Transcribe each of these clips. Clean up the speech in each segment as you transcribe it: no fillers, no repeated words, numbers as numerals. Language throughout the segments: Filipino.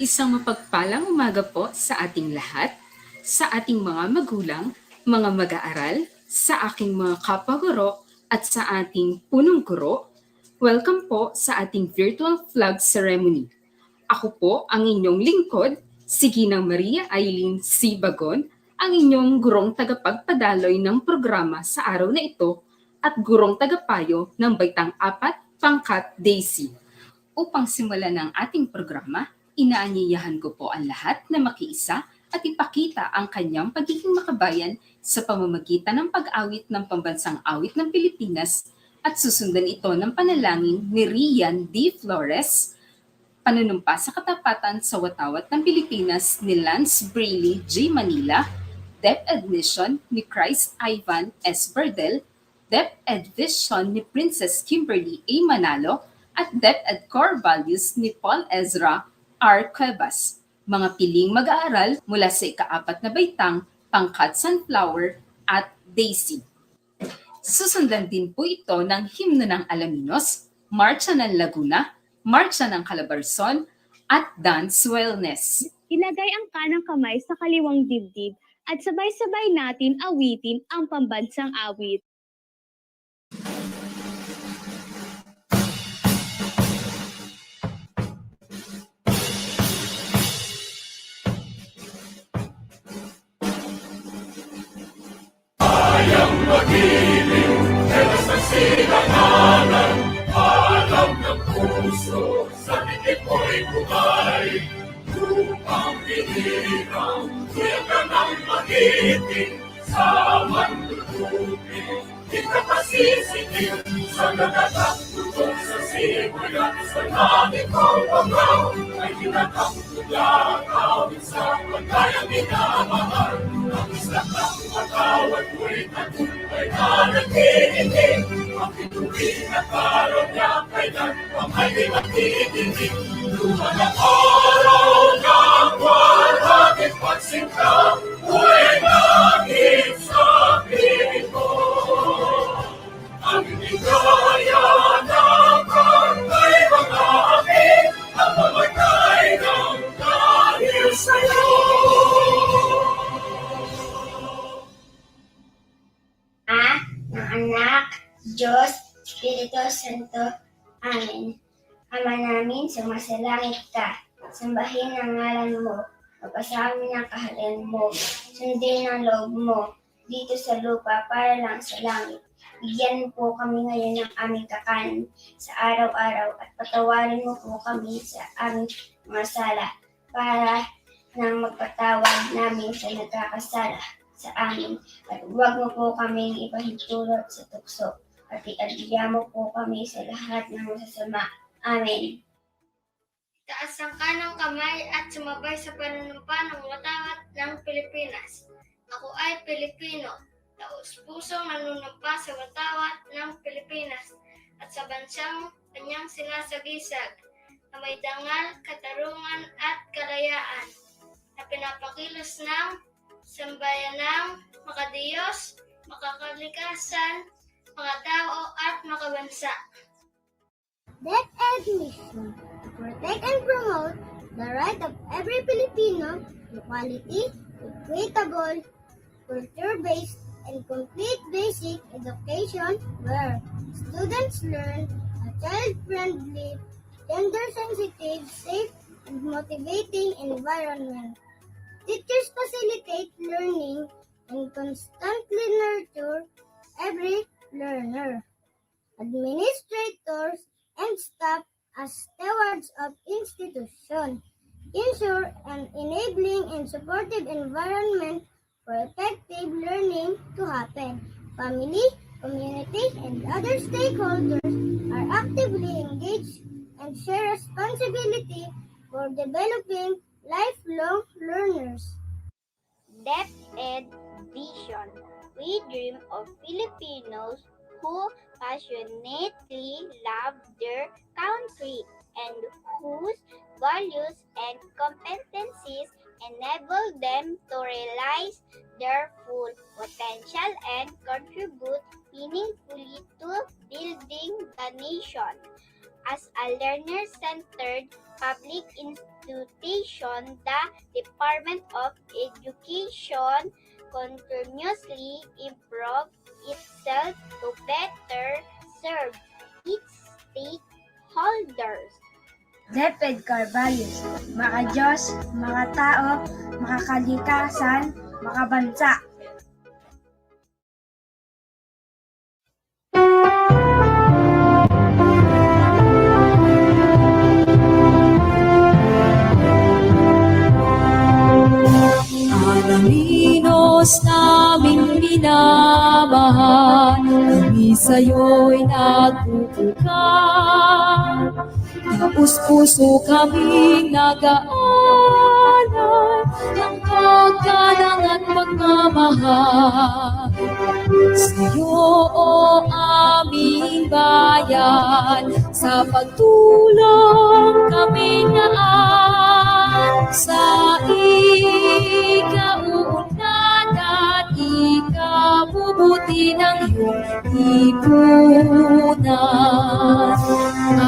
Isang mapagpalang umaga po sa ating lahat, sa ating mga magulang, mga mag-aaral, sa aking mga kapaguro at sa ating punong guro. Welcome po sa ating virtual flag ceremony. Ako po ang inyong lingkod, si Ginang Maria Aileen C. Bagon, ang inyong gurong tagapagpadaloy ng programa sa araw na ito at gurong tagapayo ng Baitang 4 Pangkat Daisy. Upang simulan ng ating programa, inaanyayahan ko po ang lahat na makiisa at ipakita ang kanyang pagiging makabayan sa pamamagitan ng pag-awit ng pambansang awit ng Pilipinas at susundan ito ng panalangin ni Rian D. Flores, panunumpa sa katapatan sa watawat ng Pilipinas ni Lance Brayley J. Manila, Dep Admission ni Christ Ivan S. Berdel, Dep Advision ni Princess Kimberly A. Manalo, at Dep Ed Core Values ni Paul Ezra R. Cuevas. Mga piling mag-aaral mula sa ika-4 na baitang, Pangkat Sunflower at Daisy. Susundan din po ito ng Himno ng Alaminos, Marcha ng Laguna, Marcha ng Calabarzon, at Dance Wellness. Ilagay ang kanang kamay sa kaliwang dibdib at sabay-sabay natin awitin ang pambansang awit. Kayang magiliw, elas na silanganan, alam ng puso, sa titik mo'y bukay. Upang pinirang, kuya ka ng magiting, sa mandutupin, di ka pasisikin, sa nagatak tutok sa simoy at sa langit kong pagaw, ay tinatang tulakaw, sa pagkayang minamahal, ang isla ng matawad mo'y tagumpay na nagtitindig, ang pituloy na karoon niya kailan, ang ay di magtitindig, luma ng araw ng warhatid pagsinta, huwag langit sa piling mo. Ang inigaya ng kantay mga akin, ang mamatay ng dahil sa'yo. Ng Anak, Diyos, Espiritu Santo. Amen. Ama namin, sumasalangit ka. Sambahin ang ngalan mo. Pagpasamin ang kaharian mo. Sundin ang loob mo. Dito sa lupa para lang sa langit. Bigyan mo po kami ngayon ng aming kakanin sa araw-araw at patawarin mo po kami sa aming mga sala para nang magpatawad namin sa nagkakasala sa amin at huwag mo po kaming ipahintulot sa tukso at iadya mo po kami sa lahat ng masasama. Amen. Taas ang kanang kamay at sumabay sa panunumpa ng watawat ng Pilipinas. Ako ay Pilipino, taus-pusong nanunumpa sa watawat ng Pilipinas at sa bansang kanyang sinasagisag na may dangal, katarungan at kalayaan na pinapakilos ng sambayanang makadiyos, makakalikasan, mga tao at makabansa. Dep Admission to protect and promote the right of every Filipino to quality, equitable, culture-based, and complete basic education where students learn a child-friendly, gender-sensitive, safe, and motivating environment. Teachers facilitate learning and constantly nurture every learner. Administrators and staff as stewards of institution ensure an enabling and supportive environment for effective learning to happen. Family, community, and other stakeholders are actively engaged and share responsibility for developing lifelong learners. DepEd Vision. We dream of Filipinos who passionately love their country and whose values and competencies enable them to realize their full potential and contribute meaningfully to building the nation. As a learner-centered public institution, the Department of Education continuously improves itself to better serve its stakeholders. DepEd core values, maka-Diyos, maka-tao, makakalikasan, makabansa. Alaminos naming minamahal, kami sa'yo'y nagpupukan. Taos-puso kaming nag-aalay ng paggalang at pagmamahal. Sa'yo, o aming bayan, sa pagtulong kami naan. Sa ikauunlad at ikabubuti ng iyong lipunan.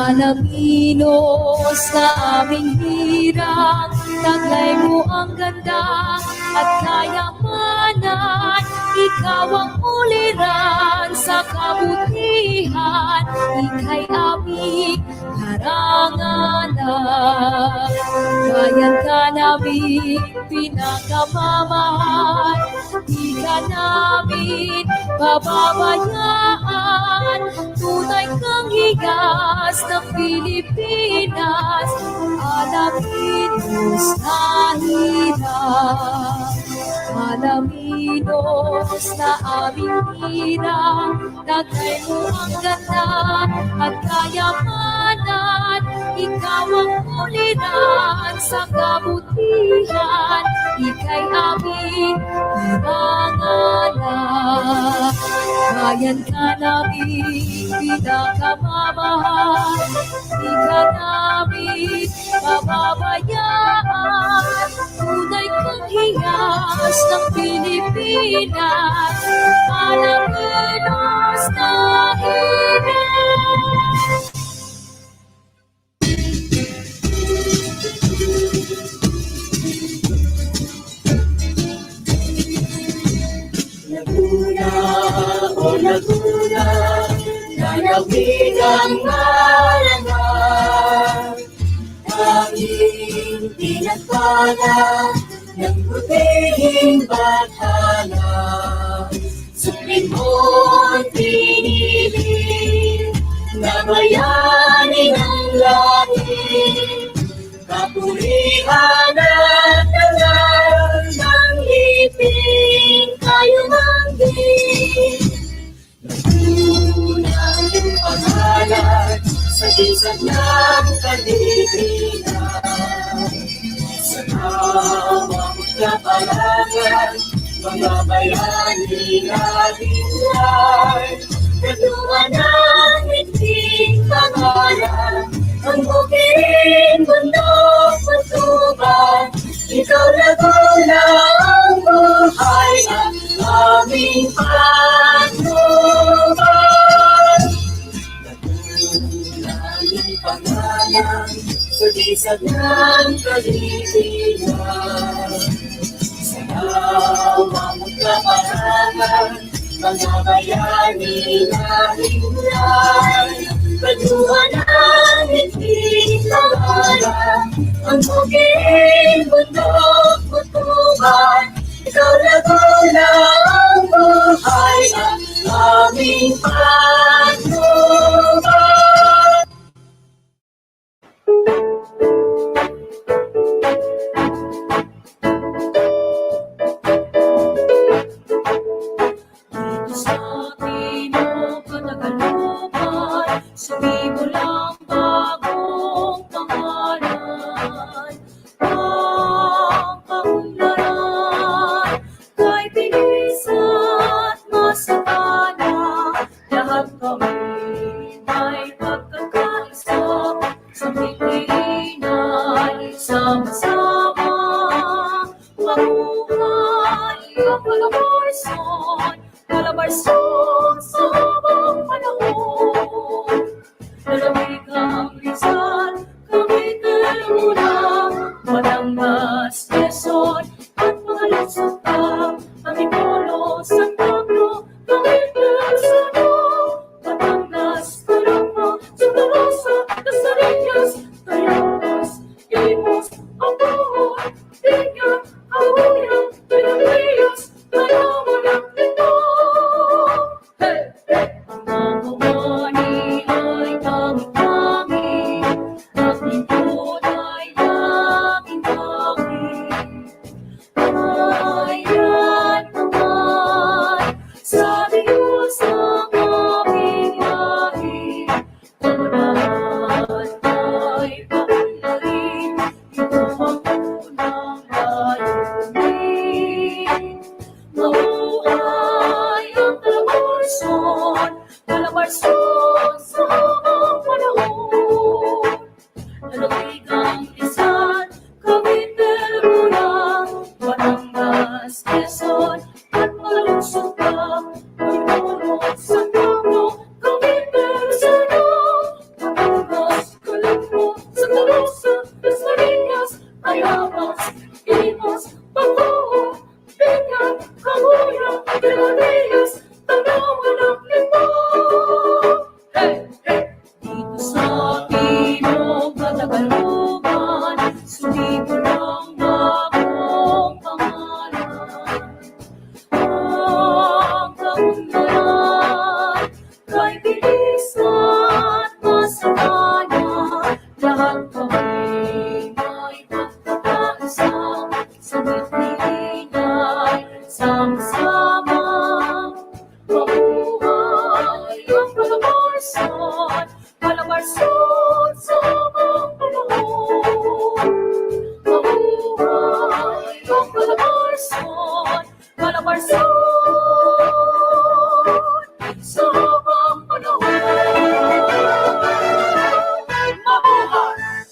Alaminos na aming hirang, taglay mo ang ganda at kayamanan. Ikaw ang uliran sa kabutihan, ika'y aming karangalan. Bayan ka namin pinakamamahal, di ka namin pababayaan. Tunay kang higas ng Pilipinas, Alaminos na hirang. Alaminos na aming hirang, taglay mo ang ganda at kayamanan. Ikaw ang uliran sa kabutihan, ika'y aming karangalan. Bayan ka namin pinakamamahal, di ka namin pababayaan. Tunay kang hiyas ng Pilipinas, Alaminos na hirang. Laguna, o Laguna, nanawin ang marangal. Tanging pinagpala ng butihing bathala. Supling mo't pinili na bayani ng langit. Kapurihan at dangal ng liping kayo manggit. Nagunang yung pangalan sa gisag ng Pilipinas. Sa tawang kapalangan, mga bayani natin lang. Nagluwa ng iting pangalan, ang bukid, bundok, pagtuban. Ikaw Laguna ang buhay at aming patnuban. Laguna yung pangalan sa gisag ng Pilipinas. Sa tawang kapalangan, mga bayani natin lang. Pagluwa ng iting pangalan, ang bukid, bundok, putuban. Ikaw Laguna ang buhay at aming patnuban. Dito sa atin o Katagalupan, sabi mo lang bagong pangalan. Ang kaunlaran kay bilis at masakana. Lahat kami may pagkakaisa sa Pilipinas. Sama-sama mabuhay ang kalabarson sa mga panahon. Lalamig ang pagkakaroon at malusog ka. Pagkakaroon sa tamo, gawin personal. Matangas, kalingko, sa talusa, Rosanians, ayamas, imas, pagkuha, binyan, kahuya, R.E.A.C.H, tanawan ang lima. Hey, hey! Dito sa Timog Katagalugan, sumibo ng bagong pangalan. Ang kaunlaran kay bilis at masagana, lahat kami may pagkakaisa, sa ngiti-ingay, sama-sama mabuhay ang palamarson, palamarson sa mga panahon. Mabuhay ang palamarson, palamarson sa mga panahon. Mabuhay!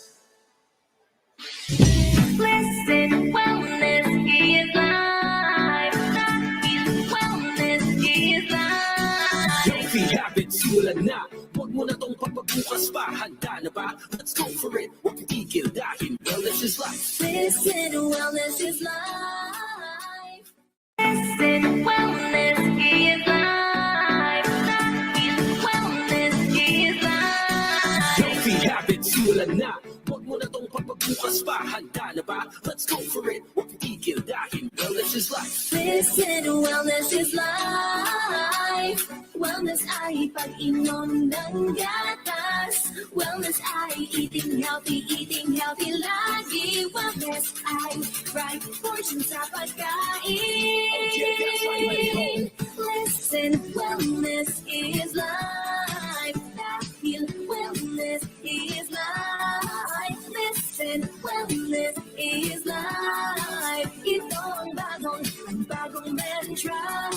Listen, wellness is life. Wellness is life. Healthy habits, simulan na. Huwag mo na tong pagpabukas pa. Handa na ba? Let's go for it. Huwag titigil dahil wellness is life. Listen, wellness is life. Listen, wellness is life. Wellness is life. Healthy habits, simulan na. Huwag mo na tong pagpabukas pa. Handa na ba? Let's go for it. Huwag titigil dahil wellness is life. Listen, wellness is life. Wellness ay pag-inom ng gatas. Wellness ay eating healthy lagi. Wellness ay right portion sa pagkain. Listen, wellness is life. Dahil wellness is life. Listen, wellness is life. Ito ang bagong mantra.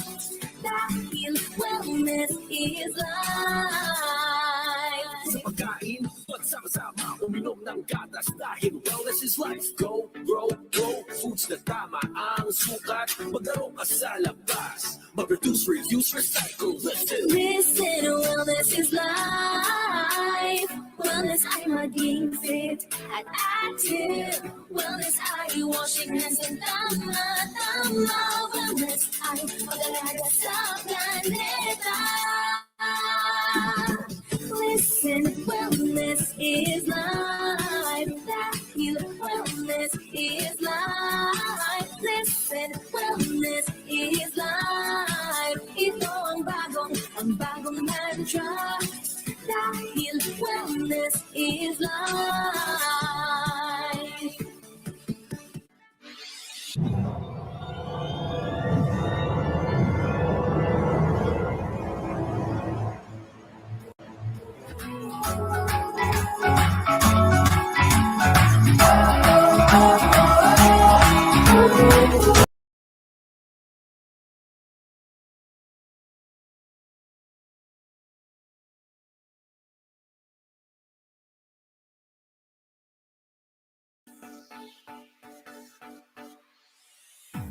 Dahil wellness is life. Sa pagkain, magsama-sama, uminom ng gatas dahil wellness is life. Go, grow, foods na tama ang sukat. Maglaro ka sa labas. Mag-reduce, reuse, recycle, listen. Listen, wellness is life. Wellness ay maging fit at active. Wellness ay washing hands and tama. Wellness ay mag-alaga sa planeta. Listen, wellness is life. Dahil wellness is life. Listen, wellness is life. Ito ang bagong mantra. Dahil wellness is life.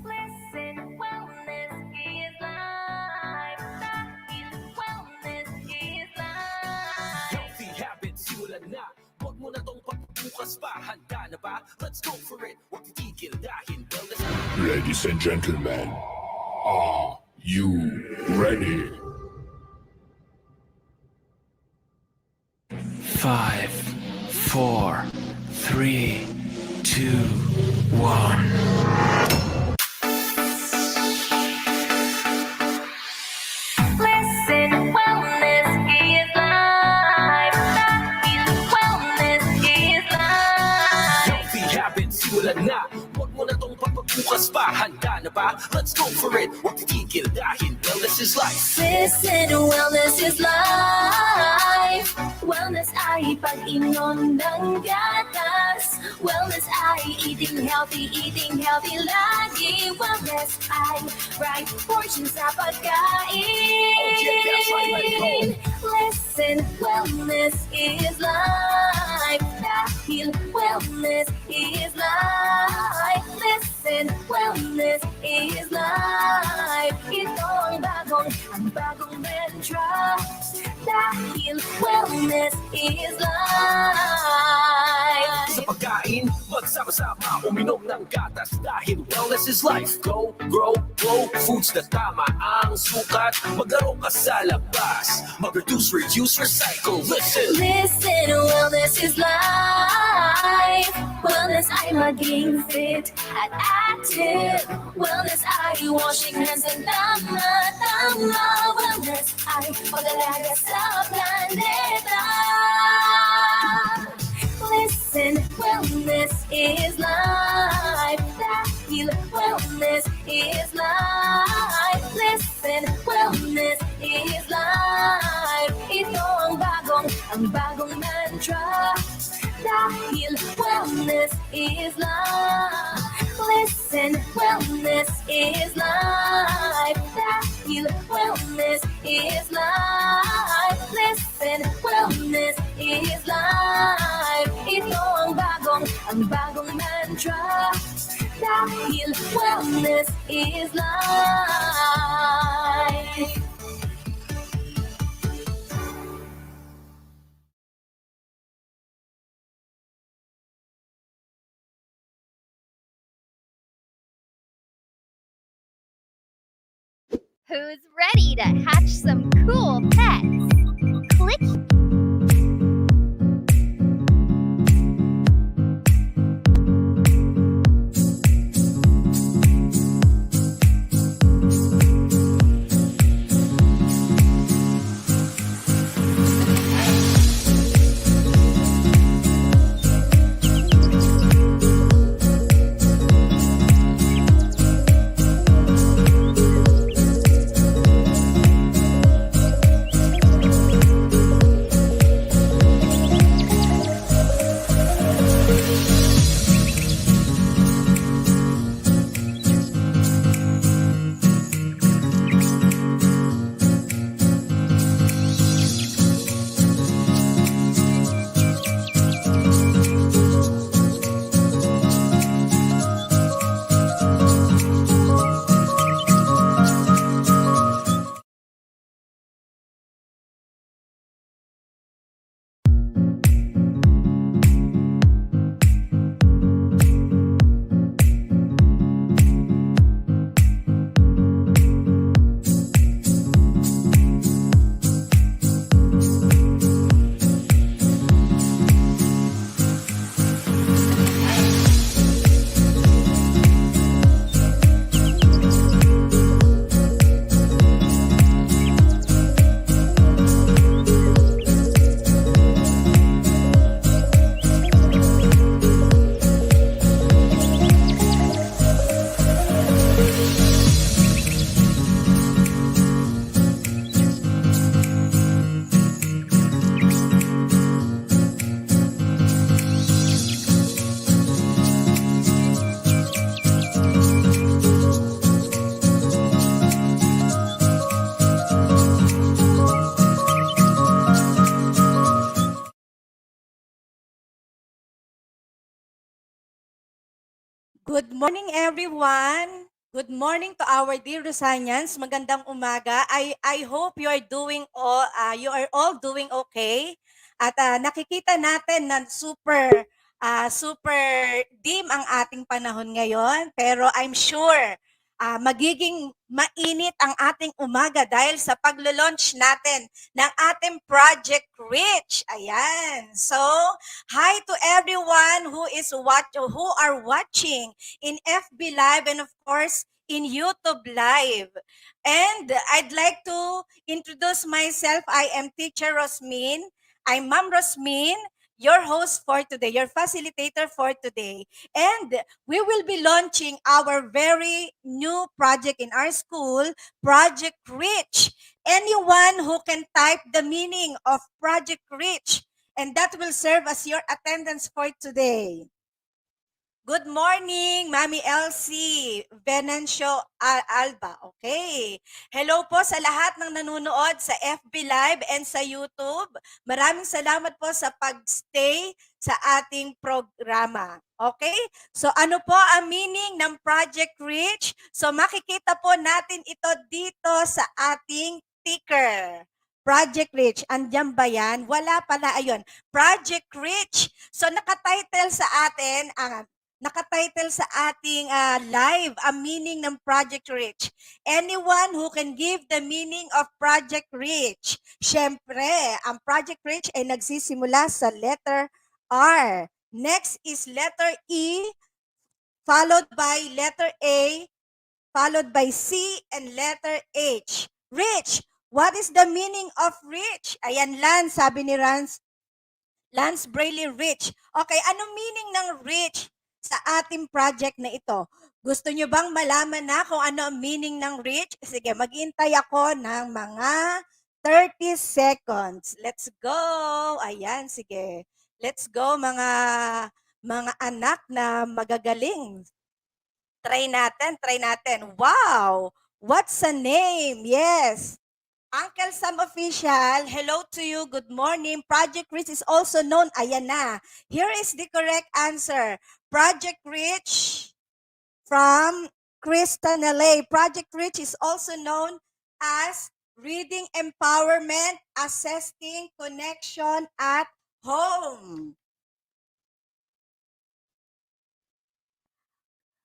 Listen, wellness is life. Dahil wellness is life. Healthy habits, simulan na. Huwag mo na tong pagpabukas pa. Handa na ba? Let's go for it. Huwag titigil dahil wellness. Ladies and gentlemen, are you ready? 5, 4, 3, 2, 1. Listen, wellness is life. Dahil wellness is life. Healthy habits, simulan na. Huwag mo na tong pagpabukas pa. Handa na ba? Let's go for it. Huwag titigil dahil wellness is life. Listen, wellness is life. Wellness ay pag-inom ng gatas. Wellness ay eating healthy lagi. Wellness ay right portion sa pagkain. Listen, wellness is life. Dahil wellness is life. Listen, Listen, wellness is life. Ito ang bagong mantra. Dahil wellness is life. Sa pagkain, magsama-sama, uminom ng gatas dahil wellness is life. Go, grow, grow, foods na tama ang sukat. Maglaro ka sa labas, mag-reduce, reduce, recycle. Listen! Listen, wellness is life. Wellness ay maging fit at active. Wellness ay washing hands and tama. Wellness ay pag-alaga sa planeta. Listen, wellness is life. Dahil wellness is life. Listen, wellness is life. Ito ang bagong mantra. Dahil wellness is life. Listen, wellness is life. Dahil wellness is life. Listen, wellness is life. Ito ang bagong mantra. Dahil wellness is life. Who's ready to hatch some cool pets? Click Good morning, everyone. Good morning to our dear Rosanians. Magandang umaga. I hope you are all doing okay. At nakikita natin na super dim ang ating panahon ngayon. Pero I'm sure magiging mainit ang ating umaga dahil sa paglo-launch natin ng ating Project R.E.A.C.H. Ayan. So, hi to everyone who are watching in FB Live and of course in YouTube Live. And I'd like to introduce myself. I am Teacher Rosmin. I'm Ma'am Rosmin, your host for today, your facilitator for today. And we will be launching our very new project in our school, Project R.E.A.C.H. Anyone who can type the meaning of Project R.E.A.C.H. and that will serve as your attendance for today. Good morning, Mami Elsie Venancio Alba. Okay. Hello po sa lahat ng nanonood sa FB Live and sa YouTube. Maraming salamat po sa pag-stay sa ating programa. Okay? So ano po ang meaning ng Project Reach? So makikita po natin ito dito sa ating ticker. Project Reach. Andiyan ba yan? Wala pala. Ayun. Project Reach. So nakatitle sa atin ang nakatitle sa ating live, ang meaning ng Project Reach. Anyone who can give the meaning of Project Reach. Siyempre, ang Project Reach ay nagsisimula sa letter R. Next is letter E, followed by letter A, followed by C, and letter H. Reach. What is the meaning of reach? Ayan, Lance, sabi ni Lance Brayley, reach. Okay, anong meaning ng reach sa ating project na ito? Gusto nyo bang malaman na kung ano ang meaning ng reach? Sige, maghintay ako ng mga 30 seconds. Let's go. Ayan, sige. Let's go mga anak na magagaling. Try natin. Wow! What's a name? Yes. Uncle Sam Official, hello to you. Good morning. Project Reach is also known. Ayan na. Here is the correct answer. Project Reach from Krista Nalay. Project Reach is also known as Reading Empowerment Asserting Connection at Home.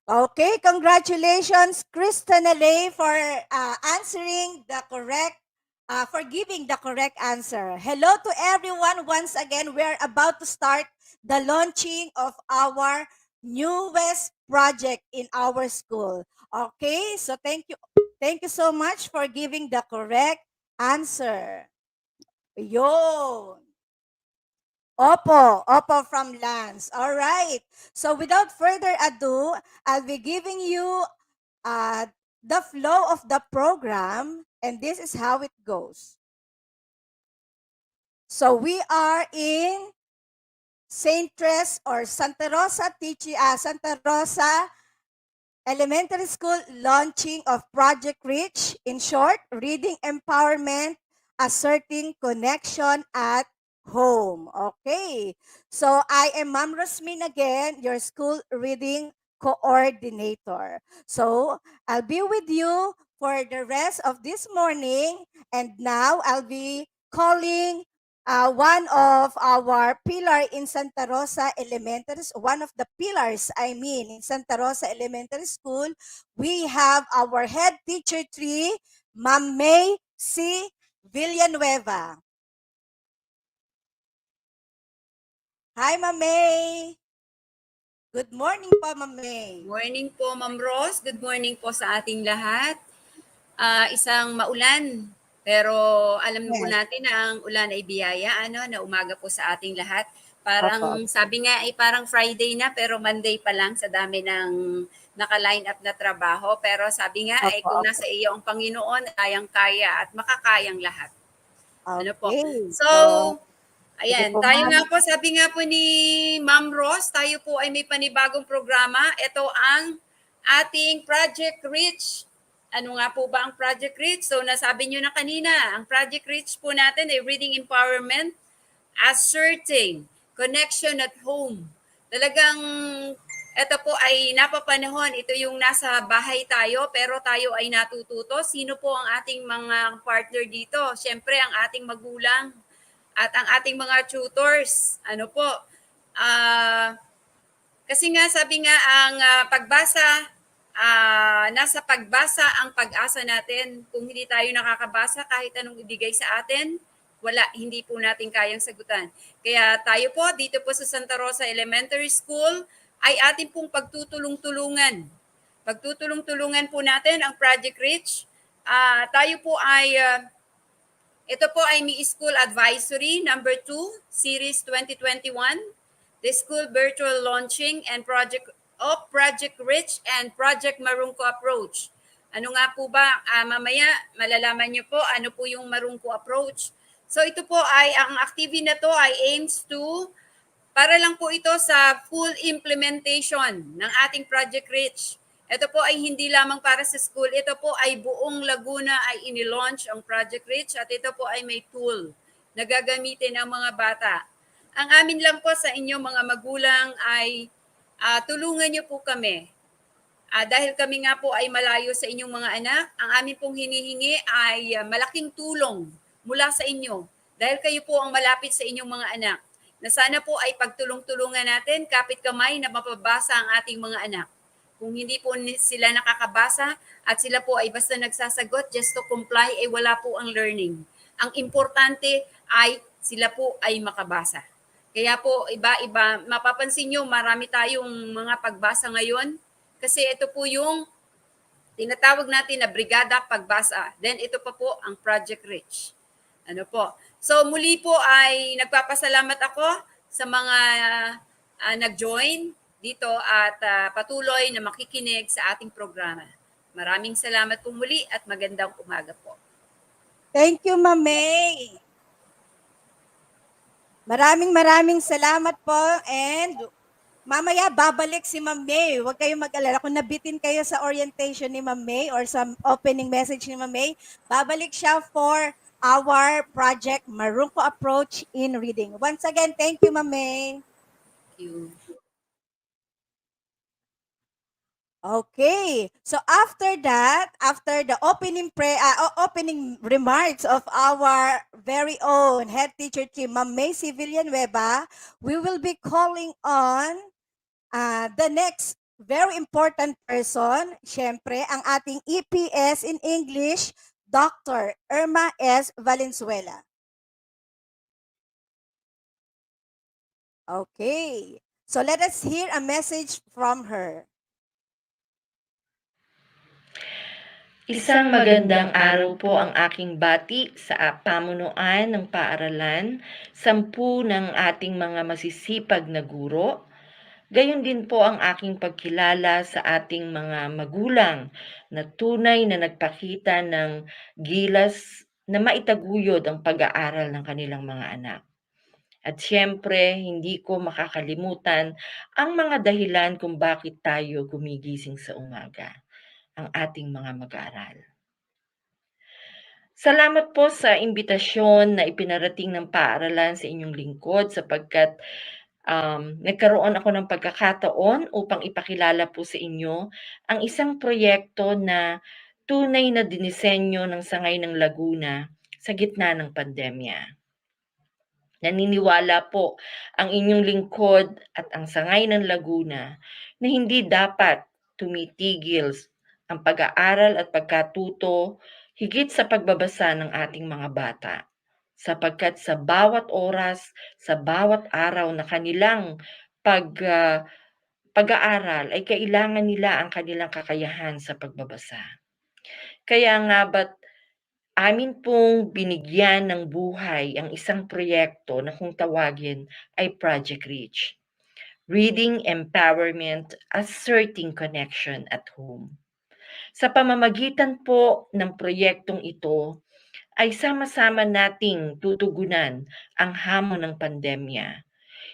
Okay, congratulations, Krista Nalay, for answering the correct for giving the correct answer. Hello to everyone. Once again, we're about to start the launching of our newest project in our school. Okay, so thank you so much for giving the correct answer. Yun. Opo from Lance. All right. So without further ado, I'll be giving you the flow of the program, and this is how it goes. So we are in StRES or Santa Rosa Elementary School launching of Project Reach. In short, Reading Empowerment Asserting Connection at Home. Okay. So I am Ma'am Rosmin again, your school reading coordinator. So I'll be with you for the rest of this morning, and now I'll be calling one of our pillar in Santa Rosa Elementary, one of the pillars, in Santa Rosa Elementary School. We have our head teacher 3, Ma'am May C. Villanueva. Hi, Ma'am May. Good morning po, Ma'am May. Morning po, Ma'am Ros. Good morning po sa ating lahat. Isang maulan, pero alam po natin na ang ulan ay biyaya, na umaga po sa ating lahat. Parang sabi nga ay parang Friday na, pero Monday pa lang sa dami ng naka-line up na trabaho. Pero sabi nga ay kung nasa iyo ang Panginoon, kayang-kaya at makakayang lahat. Ano po? So, ayan, tayo nga po, sabi nga po ni Ma'am Ros, tayo po ay may panibagong programa. Ito ang ating Project Reach. Ano nga po ba ang Project Reach? So nasabi nyo na kanina, ang Project Reach po natin ay Reading Empowerment Asserting Connection at Home. Talagang ito po ay napapanahon, ito yung nasa bahay tayo pero tayo ay natututo. Sino po ang ating mga partner dito? Siyempre ang ating magulang at ang ating mga tutors. Ano po? Kasi nga sabi nga ang pagbasa, nasa pagbasa ang pag-asa natin. Kung hindi tayo nakakabasa, kahit anong ibigay sa atin, wala, hindi po natin kayang sagutan. Kaya tayo po, dito po sa Santa Rosa Elementary School, ay ating pong pagtutulong-tulungan. Pagtutulong-tulungan po natin ang Project Reach. Tayo po ay, ito po ay Mi School Advisory number 2, Series 2021. The school virtual launching and Project Reach and Project Marungko Approach. Ano nga po ba? Mamaya malalaman niyo po ano po yung Marungko Approach. So ito po ay, ang activity na to ay aims to Para lang po ito sa full implementation ng ating Project R.E.A.C.H. Ito po ay hindi lamang para sa school. Ito po ay buong Laguna ay inilaunch ang Project R.E.A.C.H. at ito po ay may tool na gagamitin ng mga bata. Ang amin lang po sa inyo mga magulang ay tulungan niyo po kami. Dahil kami nga po ay malayo sa inyong mga anak, ang amin pong hinihingi ay malaking tulong mula sa inyo. Dahil kayo po ang malapit sa inyong mga anak. Na sana po ay pagtulong-tulungan natin, kapit kamay na mapabasa ang ating mga anak. Kung hindi po sila nakakabasa at sila po ay basta nagsasagot just to comply, ay wala po ang learning. Ang importante ay sila po ay makabasa. Kaya po iba-iba, mapapansin nyo marami tayong mga pagbasa ngayon kasi ito po yung tinatawag natin na Brigada Pagbasa. Then ito pa po ang Project R.E.A.C.H. Ano po? So muli po ay nagpapasalamat ako sa mga nag-join dito at patuloy na makikinig sa ating programa. Maraming salamat po muli at magandang umaga po. Thank you, Ma'am May. Maraming salamat po and mamaya babalik si Ma'am May. Huwag kayong mag-alala. Kung nabitin kayo sa orientation ni Ma'am May or sa opening message ni Ma'am May, babalik siya for our project Marunko Approach in Reading. Once again, thank you, Ma'am May. Thank you. Okay. So after that, after the opening remarks of our very own head teacher team, Ma'am May Villanueva, we will be calling on the next very important person, syempre, ang ating EPS in English, Dr. R.E.A.C.H. Valenzuela. Okay. So let us hear a message from her. Isang magandang araw po ang aking bati sa pamunuan ng paaralan, 10 ng ating mga masisipag na guro. Gayon din po ang aking pagkilala sa ating mga magulang na tunay na nagpakita ng gilas na maitaguyod ang pag-aaral ng kanilang mga anak. At syempre, hindi ko makakalimutan ang mga dahilan kung bakit tayo gumigising sa umaga, ang ating mga mag-aaral. Salamat po sa imbitasyon na ipinarating ng paaralan sa inyong lingkod sapagkat nagkaroon ako ng pagkakataon upang ipakilala po sa inyo ang isang proyekto na tunay na dinisenyo ng Sangay ng Laguna sa gitna ng pandemya. Naniniwala po ang inyong lingkod at ang Sangay ng Laguna na hindi dapat tumitigil ang pag-aaral at pagkatuto higit sa pagbabasa ng ating mga bata. Sapagkat sa bawat oras, sa bawat araw na kanilang pag-aaral ay kailangan nila ang kanilang kakayahan sa pagbabasa. Kaya nga ba't amin pong binigyan ng buhay ang isang proyekto na kung tawagin ay Project R.E.A.C.H. Reading Empowerment Asserting Connection at Home. Sa pamamagitan po ng proyektong ito, ay sama-sama nating tutugunan ang hamon ng pandemya.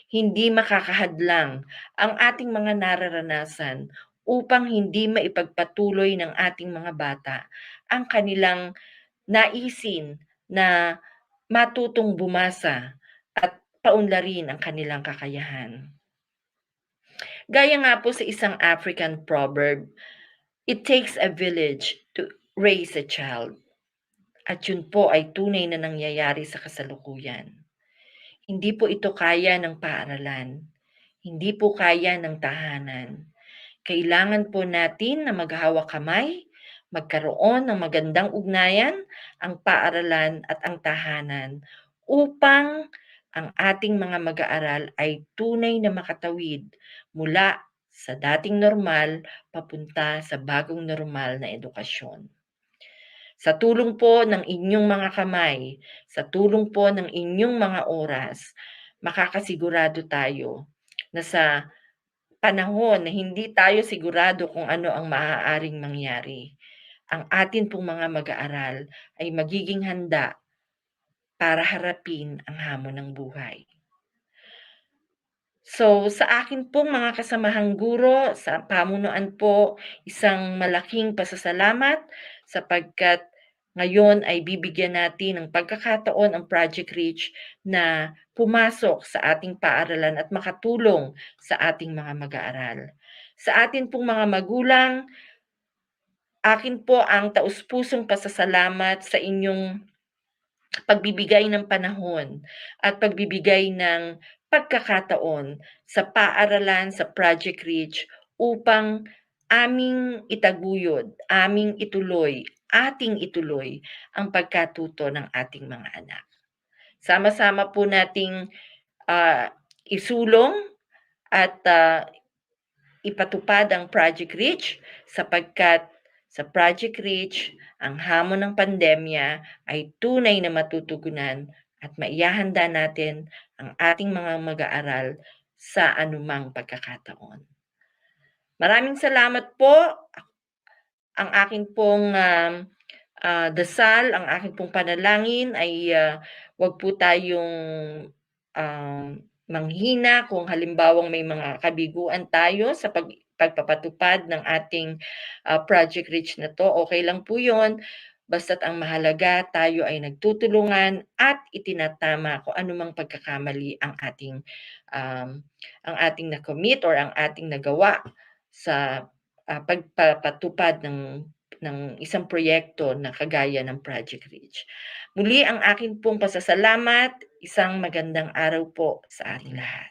Hindi makakahadlang ang ating mga nararanasan upang hindi maipagpatuloy ng ating mga bata ang kanilang naisin na matutong bumasa at paunlarin ang kanilang kakayahan. Gaya nga po sa isang African proverb, it takes a village to raise a child. At yun po ay tunay na nangyayari sa kasalukuyan. Hindi po ito kaya ng paaralan. Hindi po kaya ng tahanan. Kailangan po natin na maghawak kamay, magkaroon ng magandang ugnayan ang paaralan at ang tahanan upang ang ating mga mag-aaral ay tunay na makatawid mula sa dating normal papunta sa bagong normal na edukasyon. Sa tulong po ng inyong mga kamay, sa tulong po ng inyong mga oras, makakasigurado tayo na sa panahon na hindi tayo sigurado kung ano ang maaaring mangyari, ang atin pong mga mag-aaral ay magiging handa para harapin ang hamon ng buhay. So, sa akin pong mga kasamahang guro, sa pamunuan po, isang malaking pasasalamat sapagkat ngayon ay bibigyan natin ng pagkakataon ang Project R.E.A.C.H na pumasok sa ating paaralan at makatulong sa ating mga mag-aaral. Sa atin pong mga magulang, akin po ang taus-pusong pasasalamat sa inyong pagbibigay ng panahon at pagbibigay ng pagkakataon sa paaralan sa Project R.E.A.C.H upang aming itaguyod, ating ituloy ang pagkatuto ng ating mga anak. Sama-sama po nating isulong at ipatupad ang Project R.E.A.C.H sapagkat sa Project R.E.A.C.H, ang hamon ng pandemya ay tunay na matutugunan at maihahanda natin ang ating mga mag-aaral sa anumang pagkakataon. Maraming salamat po. Ang akin pong dasal, ang akin pong panalangin ay wag po tayong manghina kung halimbawang may mga kabiguan tayo sa pagpapatupad ng ating Project R.E.A.C.H na to. Okay lang po yun. Basta't ang mahalaga, tayo ay nagtutulungan at itinatama kung anumang pagkakamali ang ating na-commit or ang ating nagawa sa pagpapatupad ng isang proyekto na kagaya ng Project R.E.A.C.H. Muli ang akin pong pasasalamat, isang magandang araw po sa ating lahat.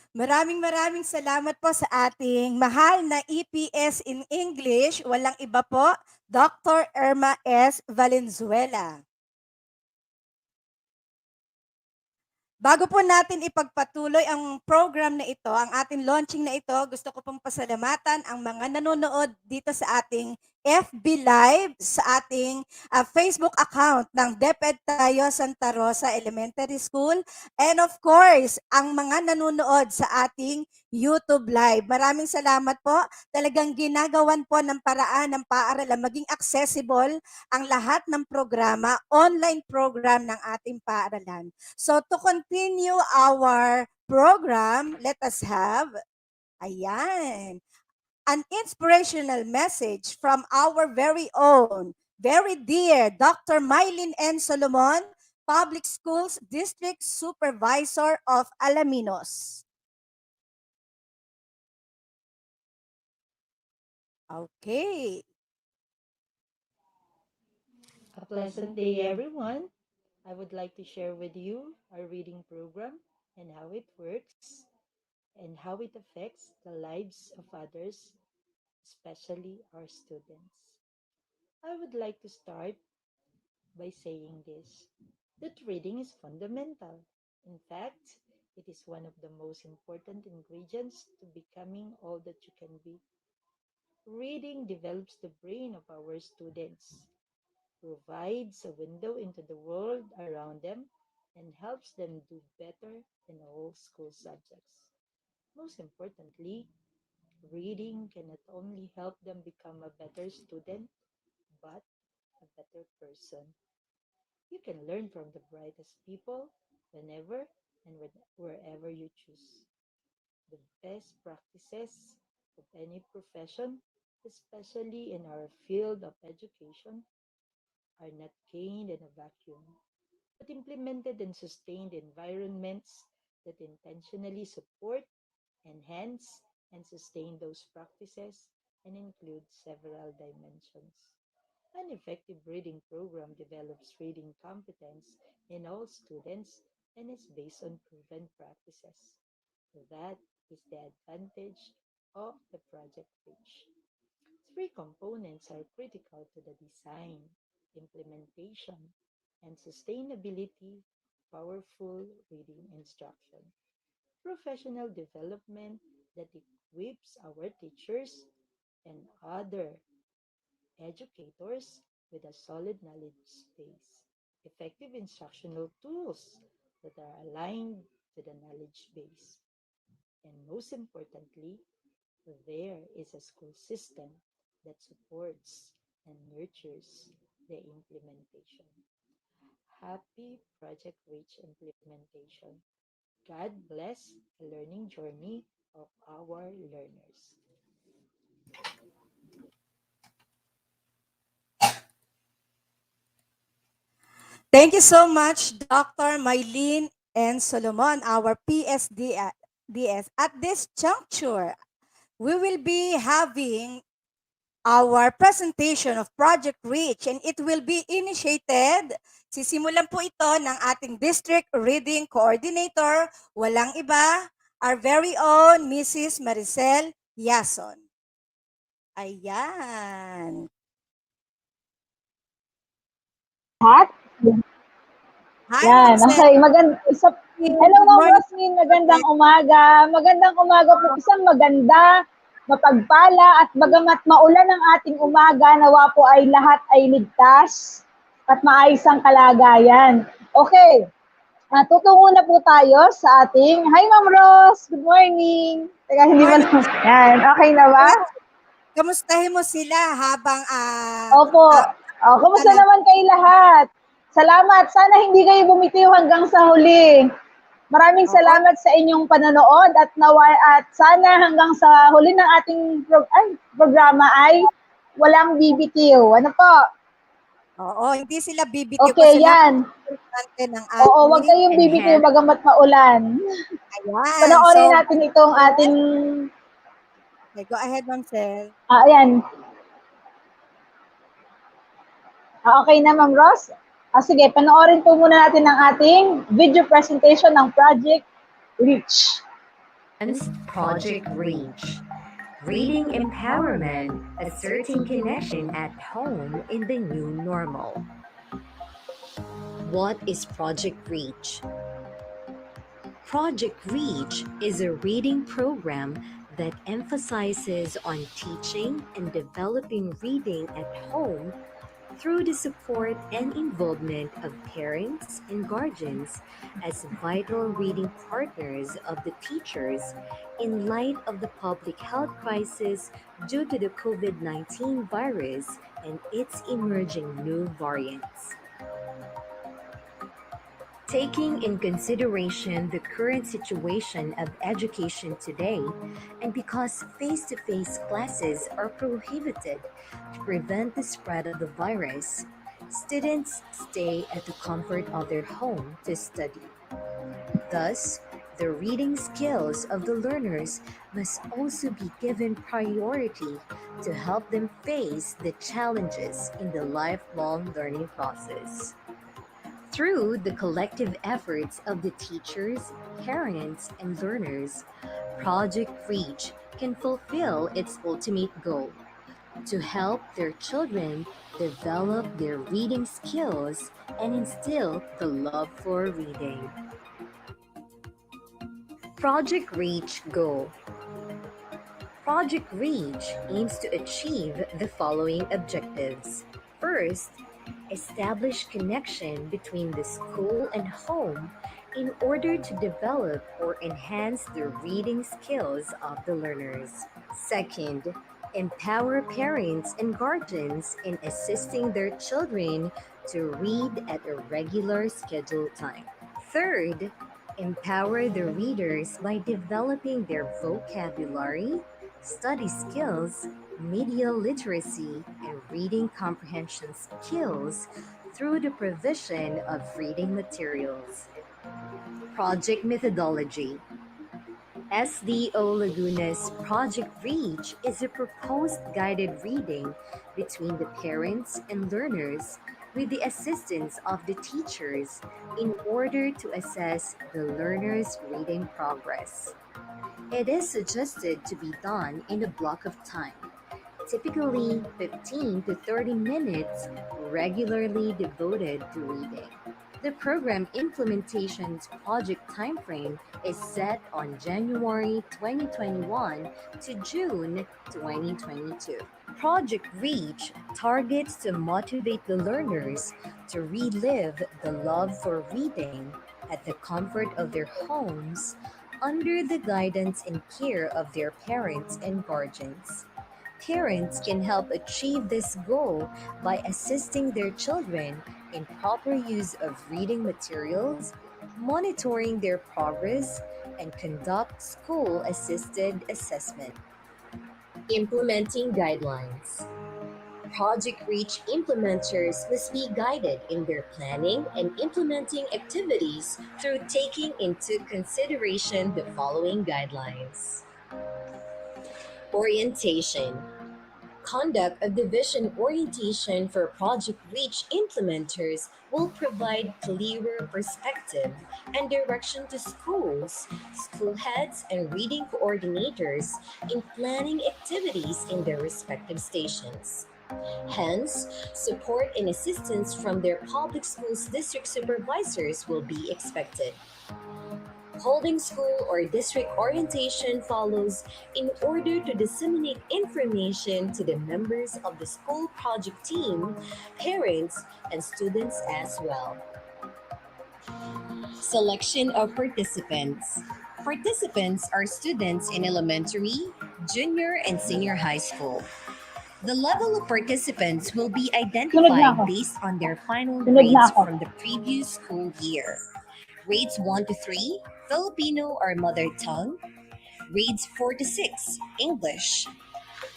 Maraming salamat po sa ating mahal na EPS in English. Walang iba po, Dr. R.E.A.C.H Valenzuela. Bago po natin ipagpatuloy ang program na ito, ang ating launching na ito, gusto ko pong pasalamatan ang mga nanonood dito sa ating FB Live, sa ating Facebook account ng DepEd Tayo Santa Rosa Elementary School, and of course, ang mga nanonood sa ating YouTube Live. Maraming salamat po. Talagang ginagawan po ng paraan ng paaralan maging accessible ang lahat ng programa, online program ng ating paaralan. So to continue our program, let us have, an inspirational message from our very own, very dear Dr. Mylene N. Solomon, Public Schools District Supervisor of Alaminos. Okay. A pleasant day, everyone. I would like to share with you our reading program and how it works and how it affects the lives of others, especially our students. I would like to start by saying this, that reading is fundamental. In fact, it is one of the most important ingredients to becoming all that you can be. Reading develops the brain of our students, provides a window into the world around them, and helps them do better in all school subjects. Most importantly, reading can not only help them become a better student, but a better person. You can learn from the brightest people whenever and wherever you choose. The best practices of any profession, especially in our field of education, are not gained in a vacuum, but implemented in sustained environments that intentionally support, enhance, and sustain those practices and include several dimensions. An effective reading program develops reading competence in all students and is based on proven practices. That is the advantage of the Project R.E.A.C.H. Three components are critical to the design, implementation, and sustainability of powerful reading instruction. Professional development that equips our teachers and other educators with a solid knowledge base. Effective instructional tools that are aligned to the knowledge base. And most importantly, there is a school system that supports and nurtures the implementation. happy Project REACH implementation. God bless the learning journey of our learners. Thank you so much, Dr. Mylene and Solomon, our PSD At this juncture, we will be having our presentation of Project REACH and it will be initiated. Sisimulan po ito ng ating District Reading Coordinator, walang iba, our very own Mrs. Maricel Yason. Ayan. Lahat? Hi, Yan, Maricel. okay. Hello, Good Ma'am morning. Rosmin. Magandang umaga. Magandang umaga po. Isang maganda, mapagpala, at bagamat maulan ang ating umaga, nawa po ay lahat ay ligtas at maayos ang kalagayan. Okay, tutungo na po tayo sa ating, hi Ma'am Ros, good morning. Teka, hindi man, yan, okay na ba? Kamustahin mo sila habang Opo. Kumusta naman kayo lahat? Salamat. Sana hindi kayo bumitiw hanggang sa huli. Maraming salamat sa inyong panonood at sana hanggang sa huli ng ating programa ay walang bibitiw. Ano po? Oo, hindi sila bibitiw Okay, kasi yan. ng Oo, wag kayong bibitiw bagamat maulan. Ayan. Panoorin natin itong ating... Okay, go ahead, Ma'am Sel. Ayan. Okay na, Ma'am Ross? Sige, panoorin po muna natin ang ating video presentation ng Project REACH. Project REACH. Reading Empowerment Asserting Connection at Home in the New Normal. What is Project REACH? Project REACH is a reading program that emphasizes on teaching and developing reading at home through the support and involvement of parents and guardians as vital reading partners of the teachers in light of the public health crisis due to the COVID-19 virus and its emerging new variants. Taking in consideration the current situation of education today, and because face-to-face classes are prohibited to prevent the spread of the virus, students stay at the comfort of their home to study. Thus, the reading skills of the learners must also be given priority to help them face the challenges in the lifelong learning process. Through the collective efforts of the teachers, parents, and learners, Project REACH can fulfill its ultimate goal: to help their children develop their reading skills and instill the love for reading. Project REACH goal. Project REACH aims to achieve the following objectives. First, establish connection between the school and home in order to develop or enhance the reading skills of the learners. Second, empower parents and guardians in assisting their children to read at a regular scheduled time. Third, empower the readers by developing their vocabulary, study skills, media literacy, and reading comprehension skills through the provision of reading materials. Project methodology. SDO Laguna's Project REACH is a proposed guided reading between the parents and learners with the assistance of the teachers in order to assess the learner's reading progress. It is suggested to be done in a block of time, typically 15 to 30 minutes, regularly devoted to reading. The program implementation's project timeframe is set on January 2021 to June 2022. Project REACH targets to motivate the learners to relive the love for reading at the comfort of their homes under the guidance and care of their parents and guardians. Parents can help achieve this goal by assisting their children in proper use of reading materials, monitoring their progress, and conduct school assisted assessment. Implementing guidelines. Project REACH implementers must be guided in their planning and implementing activities through taking into consideration the following guidelines. Orientation. Conduct of division orientation for Project REACH implementers will provide clearer perspective and direction to schools, school heads, and reading coordinators in planning activities in their respective stations. Hence, support and assistance from their public schools district supervisors will be expected. Holding school or district orientation follows in order to disseminate information to the members of the school project team, parents, and students as well. Selection of participants. Participants are students in elementary, junior, and senior high school. The level of participants will be Sunod na identified ako. based on their final Sunod na grades ako. from the previous school year. Grades 1 to 3, Filipino or mother tongue. Grades 4 to 6, English.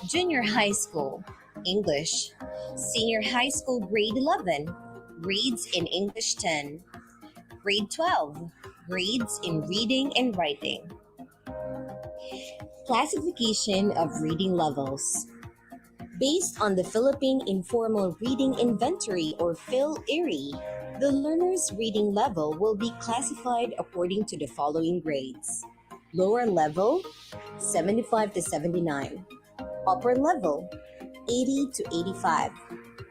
Junior high school, English. Senior high school, grade 11, grades in English 10. Grade 12, grades in reading and writing. Classification of reading levels. Based on the Philippine Informal Reading Inventory or PhilIRI, the learner's reading level will be classified according to the following grades. Lower level, 75 to 79. Upper level, 80 to 85.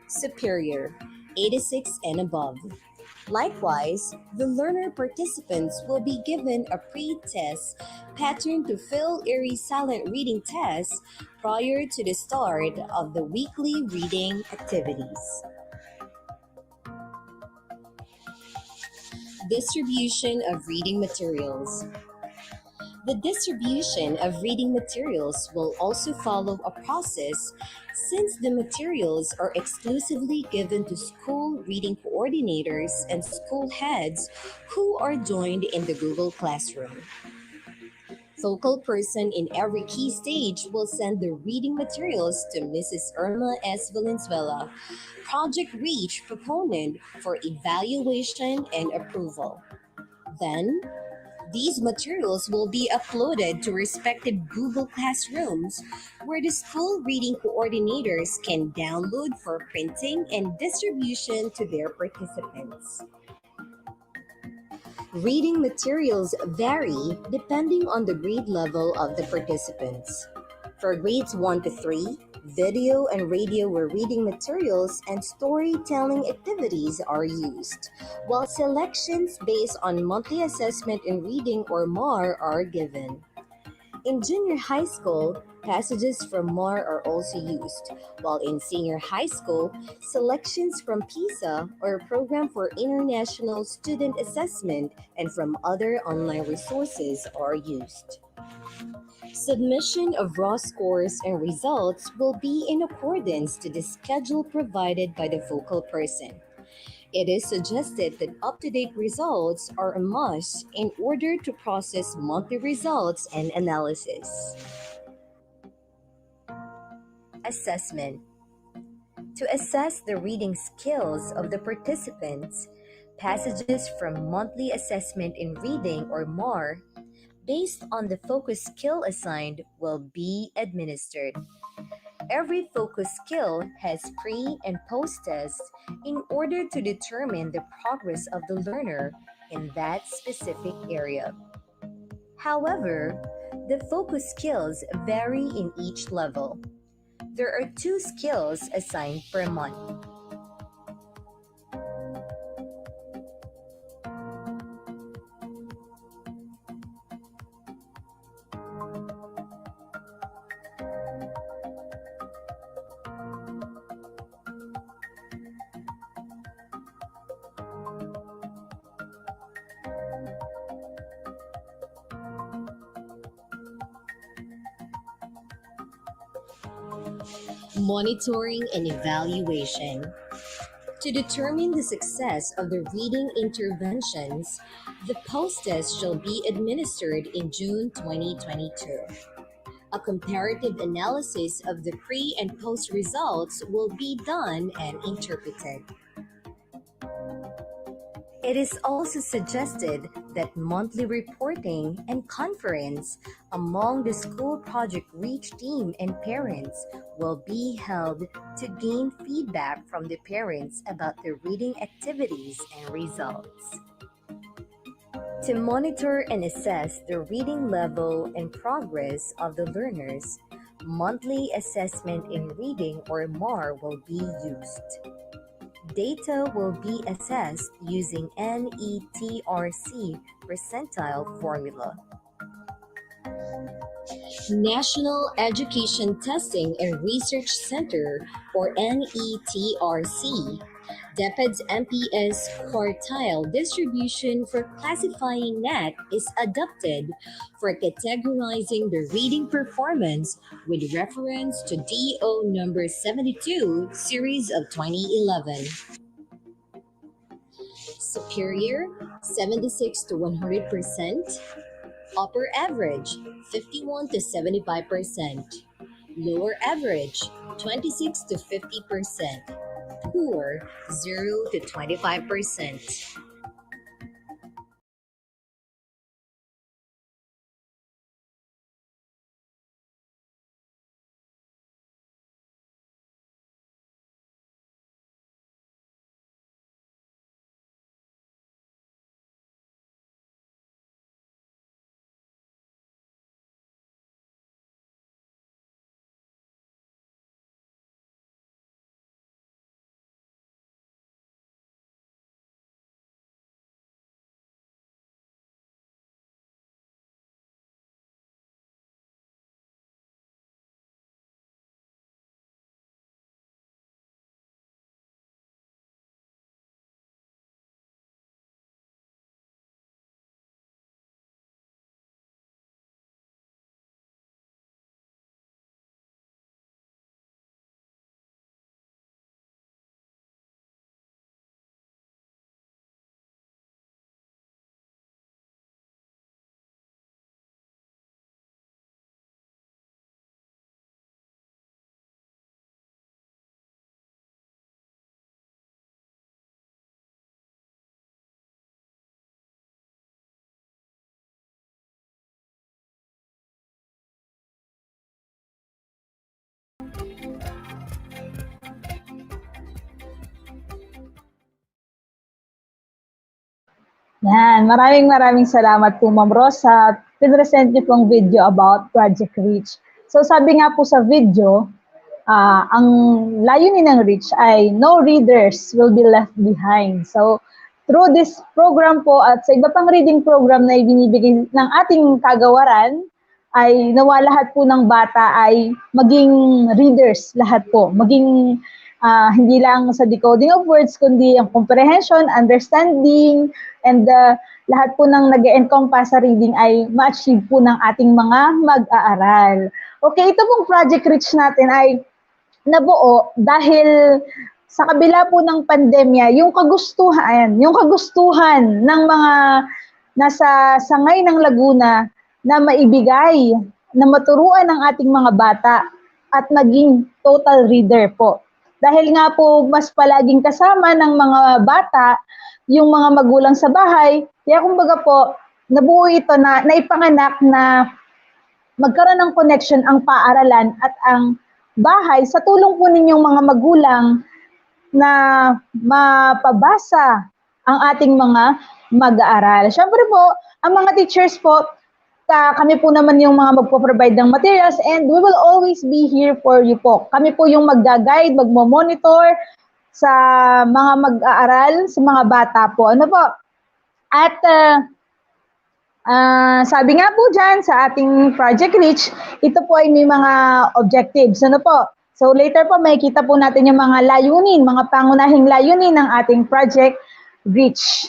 Superior, 86 and above. Likewise, the learner participants will be given a pre-test pattern to PhilIRI silent reading test prior to the start of the weekly reading activities. Distribution of reading materials. The distribution of reading materials will also follow a process since the materials are exclusively given to school reading coordinators and school heads who are joined in the Google Classroom. Focal person in every key stage will send the reading materials to Mrs. Irma S. Valenzuela, Project REACH proponent, for evaluation and approval. Then, these materials will be uploaded to respective Google Classrooms where the school reading coordinators can download for printing and distribution to their participants. Reading materials vary depending on the grade level of the participants. For grades 1 to 3, video and radio or reading materials and storytelling activities are used, while selections based on monthly assessment in reading or MAR are given. In junior high school, passages from MAR are also used, while in senior high school, selections from PISA or Program for International Student Assessment and from other online resources are used. Submission of raw scores and results will be in accordance to the schedule provided by the focal person. It is suggested that up-to-date results are a must in order to process monthly results and analysis. Assessment. To assess the reading skills of the participants, passages from monthly assessment in reading or MAR based on the focus skill assigned will be administered. Every focus skill has pre and post tests in order to determine the progress of the learner in that specific area. However, the focus skills vary in each level. There are 2 skills assigned per month. Monitoring and evaluation. To determine the success of the reading interventions, the post-test shall be administered in June 2022. A comparative analysis of the pre and post results will be done and interpreted. It is also suggested that monthly reporting and conference among the school Project R.E.A.C.H team and parents will be held to gain feedback from the parents about their reading activities and results. To monitor and assess the reading level and progress of the learners, monthly assessment in reading or MAR will be used. Data will be assessed using NETRC percentile formula. National Education Testing and Research Center, or NETRC, DepEd's MPS quartile distribution for classifying NAC is adopted for categorizing the reading performance with reference to DO number 72, series of 2011. Superior, 76 to 100%. Upper average, 51 to 75%. Lower average, 26 to 50%. Poor, 0 to 25%. Yan, maraming salamat po Ma'am Rosa. Pinresent niyo pong video about Project R.E.A.C.H. So sabi nga po sa video, ang layunin ng R.E.A.C.H ay no readers will be left behind. So through this program po at sa iba pang reading program na ibinibigay ng ating kagawaran, ay nawa lahat po ng bata ay maging readers lahat po. Maging hindi lang sa decoding of words, kundi ang comprehension, understanding, and lahat po ng nag-encompass sa reading ay ma-achieve po ng ating mga mag-aaral. Okay, ito pong Project R.E.A.C.H natin ay nabuo dahil sa kabila po ng pandemya, yung kagustuhan ng mga nasa sangay ng Laguna na maibigay, na maturuan ng ating mga bata at maging total reader po. Dahil nga po mas palaging kasama ng mga bata yung mga magulang sa bahay, kaya kumbaga po, nabuo ito na naipanganak na magkaroon ng connection ang paaralan at ang bahay sa tulong po ninyong mga magulang na mapabasa ang ating mga mag-aaral. Siyempre po, ang mga teachers po, kami po naman yung mga magpo-provide ng materials and we will always be here for you po. Kami po yung magga-guide, magmo-monitor sa mga mag-aaral, sa mga bata po. Ano po? At sabi nga po dyan sa ating Project R.E.A.C.H, ito po ay may mga objectives. Ano po? So later po makikita po natin yung mga layunin, mga pangunahing layunin ng ating Project R.E.A.C.H.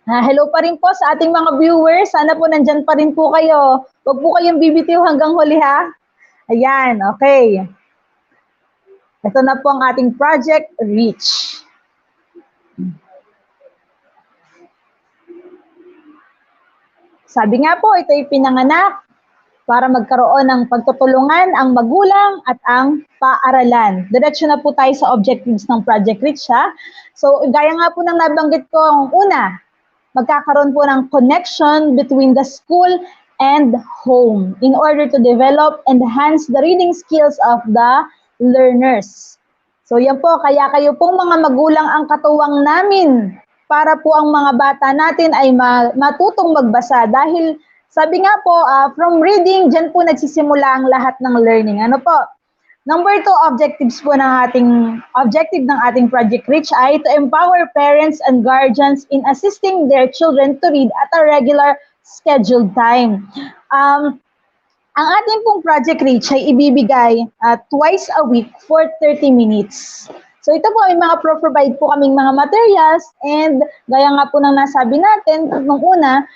Hello pa rin po sa ating mga viewers. Sana po nandyan pa rin po kayo. Huwag po kayong bibitiw hanggang huli ha. Ayan, okay. Ito na po ang ating Project R.E.A.C.H. Sabi nga po, ito ay pinanganak para magkaroon ng pagtutulungan ang magulang at ang paaralan. Diretso na po tayo sa objectives ng Project R.E.A.C.H. ha. So, gaya nga po ng nabanggit ko ang una, magkakaroon po ng connection between the school and home in order to develop and enhance the reading skills of the learners. So yan po, kaya kayo pong mga magulang ang katuwang namin para po ang mga bata natin ay matutong magbasa dahil sabi nga po, from reading, dyan po nagsisimula ang lahat ng learning. Ano po? Number 2, objective ng ating Project R.E.A.C.H. ay to empower parents and guardians in assisting their children to read at a regular scheduled time. Ang ating pong Project R.E.A.C.H. ay ibibigay twice a week for 30 minutes. So ito po, may mga provide po kaming mga materials and gaya nga po ng nasabi natin nung una,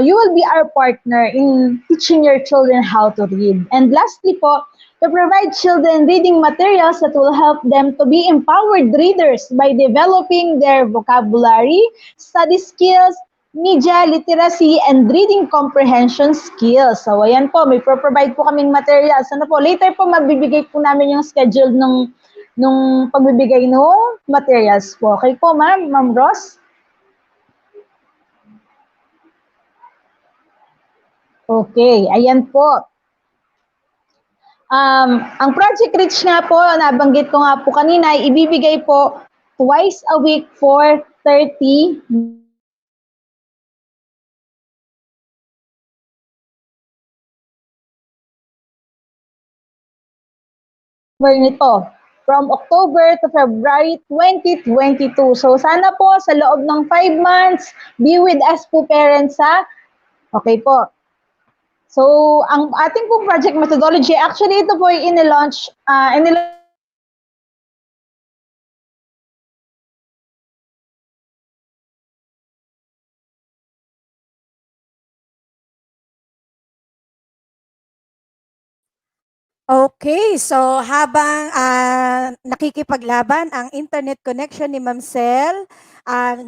you will be our partner in teaching your children how to read. And lastly po, to provide children reading materials that will help them to be empowered readers by developing their vocabulary, study skills, media literacy, and reading comprehension skills. So ayan po, may provide po kaming materials. Ano po, later po magbibigay po namin yung schedule nung pagbibigay ng materials po. Okay po, Ma'am Ros? Okay, ayan po. Ang Project R.E.A.C.H. nga po, nabanggit ko nga po kanina, ibibigay po twice a week for 30 nito from October to February 2022. So sana po sa loob ng 5 months, be with us po parents ha. Okay po. So ang ating po project methodology, actually ito po ay in-launch Okay, so habang nakikipaglaban ang internet connection ni Ma'am Sel,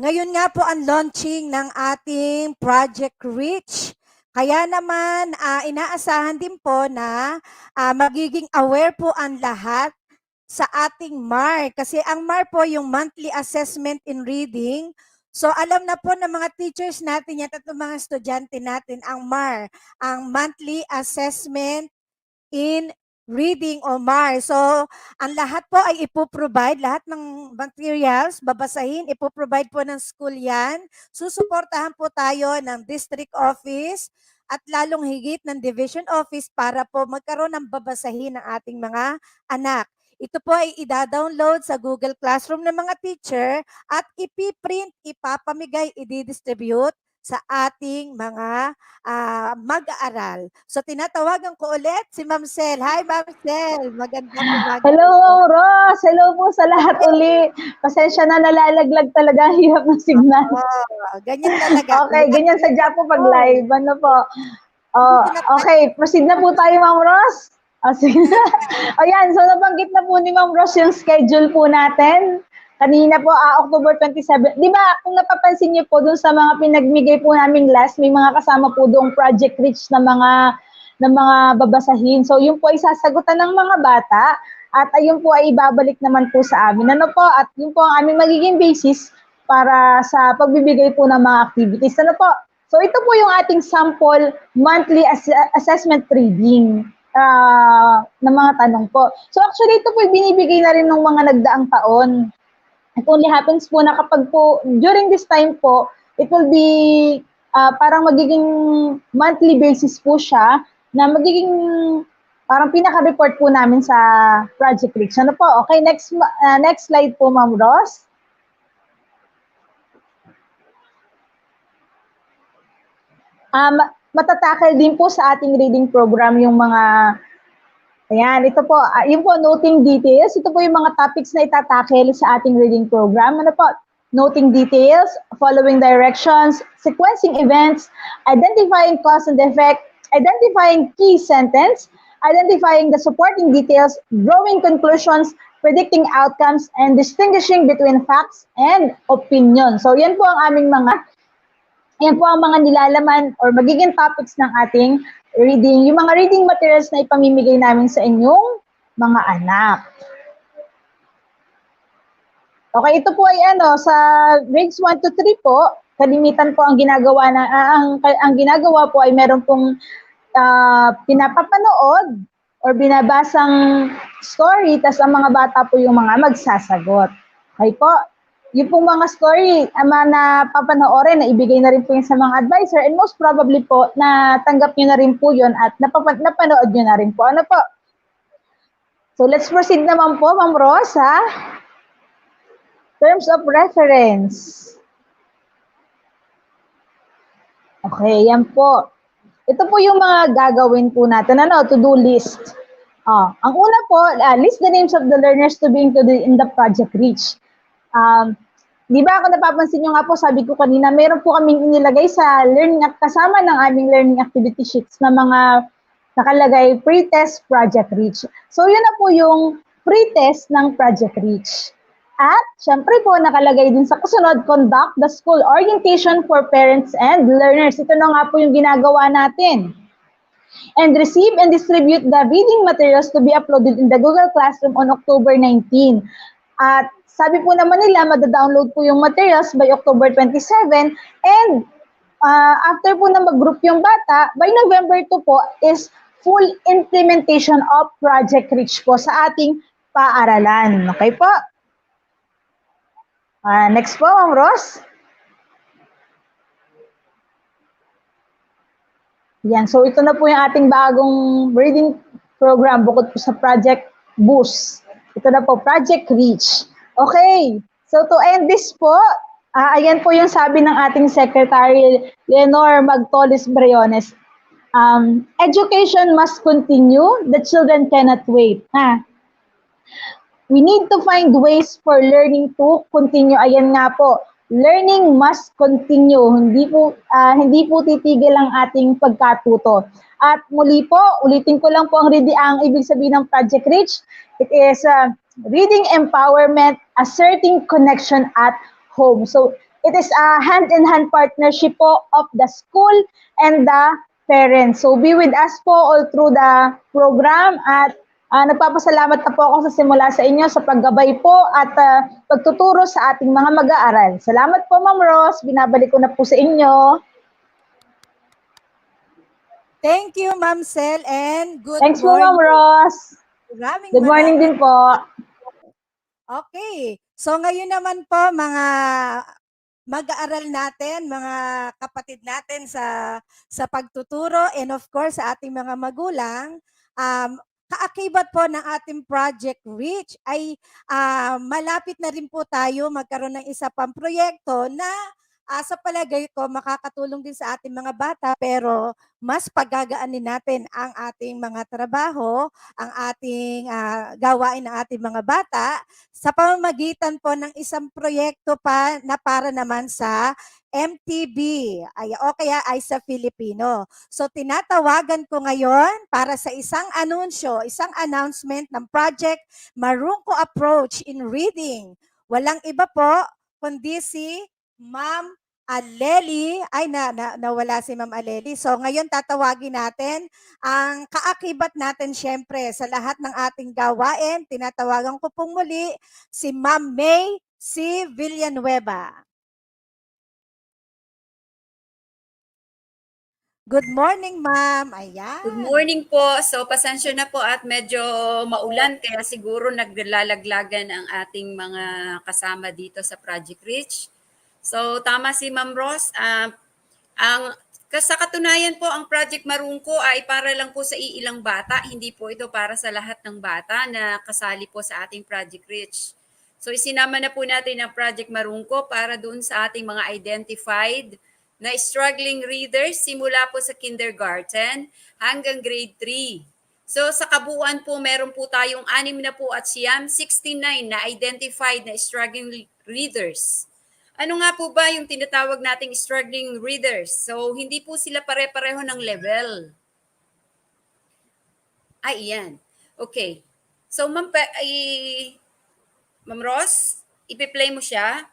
ngayon nga po ang launching ng ating Project R.E.A.C.H. Kaya naman inaasahan din po na magiging aware po ang lahat sa ating MAR. Kasi ang MAR po yung Monthly Assessment in Reading. So alam na po ng mga teachers natin yan at ng mga estudyante natin ang MAR, ang Monthly Assessment in Reading o MAR. So, ang lahat po ay ipoprovide, lahat ng materials, babasahin, ipoprovide po ng school yan. Susuportahan po tayo ng district office at lalong higit ng division office para po magkaroon ng babasahin ng ating mga anak. Ito po ay ida-download sa Google Classroom ng mga teacher at ipiprint, ipapamigay, i-distribute sa ating mga mag-aaral. So tinatawagan ko ulit si Ma'am Sel. Hi Ma'am Sel, magandang umaga. Hello Ros, hello po sa lahat uli. Pasensya na, nalalaglag talaga, hirap ng signal. Ganyan talaga. Okay, ganyan sadya po pag live. Ano po? Okay, proceed na po tayo Ma'am Ros. Sige. Ayan, so nabanggit na po ni Ma'am Ros yung schedule po natin. Kanina po, October 27. Di ba, kung napapansin niyo po dun sa mga pinagmigay po namin last, may mga kasama po doong Project R.E.A.C.H. na mga babasahin. So, yun po ay sasagutan ng mga bata at ayun po ay ibabalik naman po sa amin. Ano po? At yun po ang aming magiging basis para sa pagbibigay po ng mga activities. Ano po? So, ito po yung ating sample monthly assessment reading ng mga tanong po. So, actually, ito po binibigay na rin ng mga nagdaang taon. It only happens po na kapag po, during this time po, it will be parang magiging monthly basis po siya na magiging parang pinaka-report po namin sa Project R.E.A.C.H. Ano po? Okay, next slide po, Ma'am Ros. Matatakal din po sa ating reading program yung mga ayan, ito po, yun po, noting details. Ito po yung mga topics na itatakel sa ating reading program. Ano po? Noting details, following directions, sequencing events, identifying cause and effect, identifying key sentence, identifying the supporting details, drawing conclusions, predicting outcomes, and distinguishing between facts and opinion. So yan po ang aming yan po ang mga nilalaman or magiging topics ng ating reading, yung mga reading materials na ipamimigay namin sa inyong mga anak. Okay, ito po ay sa grades 1 to 3 po, kalimitan po ang ginagawa ang ginagawa po ay meron pong pinapapanood or binabasang story, tas ang mga bata po yung mga magsasagot. Okay po? Yung pong mga story na papanoorin, na ibigay na rin po yun sa mga advisor, and most probably po na tanggap nyo na rin po yun at napanood nyo na rin po. Ano po? So let's proceed naman po, Ma'am Rosa. Terms of reference. Okay, yan po. Ito po yung mga gagawin po natin, to-do list. Ang una po, list the names of the learners to be included in the Project R.E.A.C.H. Di ba ako napapansin nyo nga po, sabi ko kanina, meron po kaming inilagay sa kasama ng aming learning activity sheets na mga nakalagay pre-test Project R.E.A.C.H. So yun na po yung pre-test ng Project R.E.A.C.H. At syempre po nakalagay din sa kasunod, conduct the school orientation for parents and learners. Ito na nga po yung ginagawa natin. And receive and distribute the reading materials to be uploaded in the Google Classroom on October 19. At sabi po naman nila, madadownload po yung materials by October 27. And after po na mag-group yung bata, by November 2 po is full implementation of Project R.E.A.C.H po sa ating paaralan. Okay po? Next po, Ma'am Ros. Yan, so ito na po yung ating bagong reading program bukod po sa Project Boost. Ito na po, Project R.E.A.C.H. Okay, so to end this po, ayan po yung sabi ng ating Secretary Leonor Magtolis Briones. Education must continue, the children cannot wait. We need to find ways for learning to continue. Ayan nga po, learning must continue. Hindi po titigil ang ating pagkatuto. At muli po, ulitin ko lang po ang ibig sabihin ng Project R.E.A.C.H. It is Reading Empowerment Asserting Connection at Home. So it is a hand-in-hand partnership po of the school and the parents. So be with us po all through the program at nagpapasalamat na po ako sa simula sa inyo sa paggabay po at pagtuturo sa ating mga mag-aaral. Salamat po, Ma'am Ros. Binabalik ko na po sa inyo. Thank you, Ma'am Sel, and good Thanks morning. Po, Ma'am Ros. Good morning din po. Okay. So ngayon naman po, mga mag-aaral natin, mga kapatid natin sa pagtuturo, and of course sa ating mga magulang, kaakibat po ng ating Project R.E.A.C.H ay malapit na rin po tayo magkaroon ng isa pang proyekto na sa palagay ko makakatulong din sa ating mga bata, pero mas pagagaanin natin ang ating mga trabaho, ang ating gawain ng ating mga bata sa pamamagitan po ng isang proyekto pa na para naman sa MTB o kaya ay sa Filipino. So tinatawagan ko ngayon para sa isang anunsyo, isang announcement ng Project Marunko Approach in Reading. Walang iba po kundi si Ma'am Aleli. Ay, nawala si Ma'am Aleli. So ngayon tatawagin natin ang kaakibat natin syempre sa lahat ng ating gawain. Tinatawagan ko pong muli si Ma'am May C. Villanueva. Good morning, ma'am. Ayan. Good morning po. So, pasensya na po at medyo maulan kaya siguro naglalaglagan ang ating mga kasama dito sa Project R.E.A.C.H. So, tama si Ma'am Ros. Sa katunayan po, ang Project Marunko ay para lang po sa iilang bata. Hindi po ito para sa lahat ng bata na kasali po sa ating Project R.E.A.C.H. So, isinama na po natin ang Project Marunko para doon sa ating mga identified na struggling readers simula po sa kindergarten hanggang grade 3. So sa kabuuan po, meron po tayong 69 na identified na struggling readers. Ano nga po ba yung tinatawag nating struggling readers? So hindi po sila pare-pareho ng level. Ay, iyan. Okay. So, Ma'am Ros, ipi-play mo siya.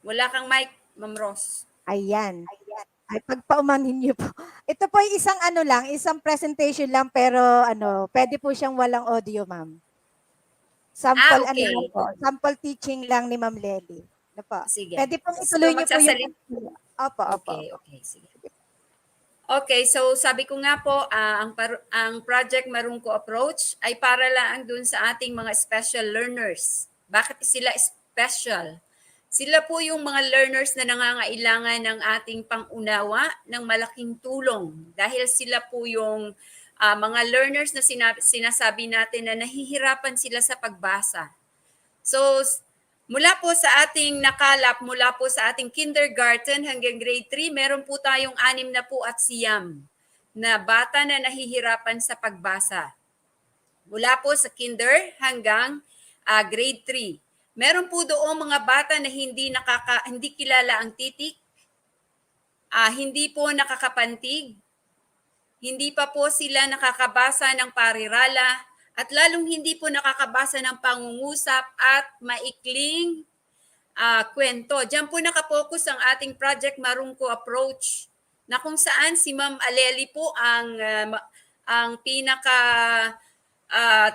Wala kang mic, Ma'am Ros. Ayan. Ay, pagpaumanhin niyo po. Ito po ay isang ano lang, isang presentation lang pero pwede po siyang walang audio, ma'am. Sample ano lang Okay. po, sample teaching lang ni Ma'am Lely. Ano po? Sige. Pwede pong So, ituloy niyo po yung magsasalit. Opo, opo, Okay, opo. okay. Sige. Okay, so sabi ko nga po, ang Project Marungko Approach ay para lang dun sa ating mga special learners. Bakit sila special? Sila po yung mga learners na nangangailangan ng ating pangunawa ng malaking tulong dahil sila po yung mga learners na sinasabi natin na nahihirapan sila sa pagbasa. So, mula po sa ating nakalap, mula po sa ating kindergarten hanggang grade 3, meron po tayong 6 na po at siyam na bata na nahihirapan sa pagbasa. Mula po sa kinder hanggang grade 3. Meron po doon mga bata na hindi kilala ang titik, hindi po nakakapantig, hindi pa po sila nakakabasa ng parirala, at lalong hindi po nakakabasa ng pangungusap at maikling kwento. Diyan po nakapokus ang ating Project Marungko Approach na kung saan si Ma'am Aleli po ang pinaka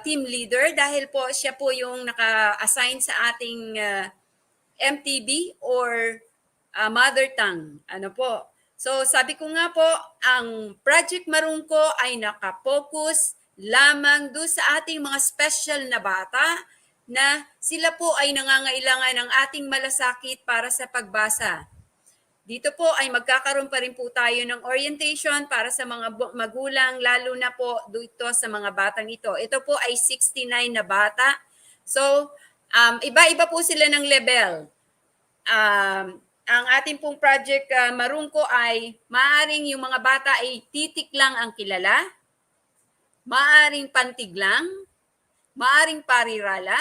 team leader dahil po siya po yung naka-assign sa ating MTB or mother tongue. Ano po? So sabi ko nga po, ang Project Marungko ay nakapokus lamang do sa ating mga special na bata na sila po ay nangangailangan ng ating malasakit para sa pagbasa. Dito po ay magkakaroon pa rin po tayo ng orientation para sa mga magulang, lalo na po dito sa mga batang ito. Ito po ay 69 na bata. So, iba-iba po sila ng level. Ang ating pong Project Marungko ay maaring yung mga bata ay titik lang ang kilala, maaring pantig lang, maaring parirala,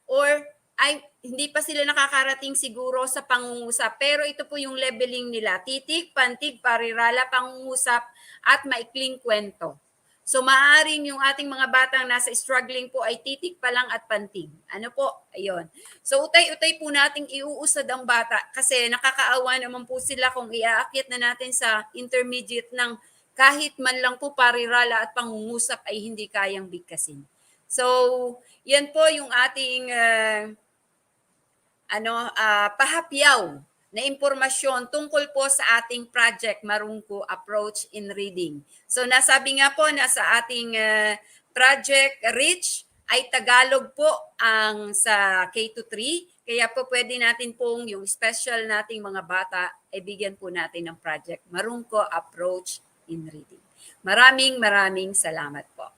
or ay hindi pa sila nakakarating siguro sa pangungusap. Pero ito po yung leveling nila. Titik, pantig, parirala, pangungusap, at maikling kwento. So maaaring yung ating mga batang nasa struggling po ay titik pa lang at pantig. Ano po? Ayun. So utay-utay po nating iuusad ang bata kasi nakakaawa naman po sila kung iaakit na natin sa intermediate ng kahit man lang po parirala at pangungusap ay hindi kayang bigkasin. So yan po yung ating pahapyaw na impormasyon tungkol po sa ating Project Marungko Approach in Reading. So nasabi nga po na sa ating Project R.E.A.C.H ay Tagalog po ang sa K-3, kaya po pwede natin pong yung special nating mga bata ay bigyan po natin ng Project Marungko Approach in Reading. Maraming salamat po.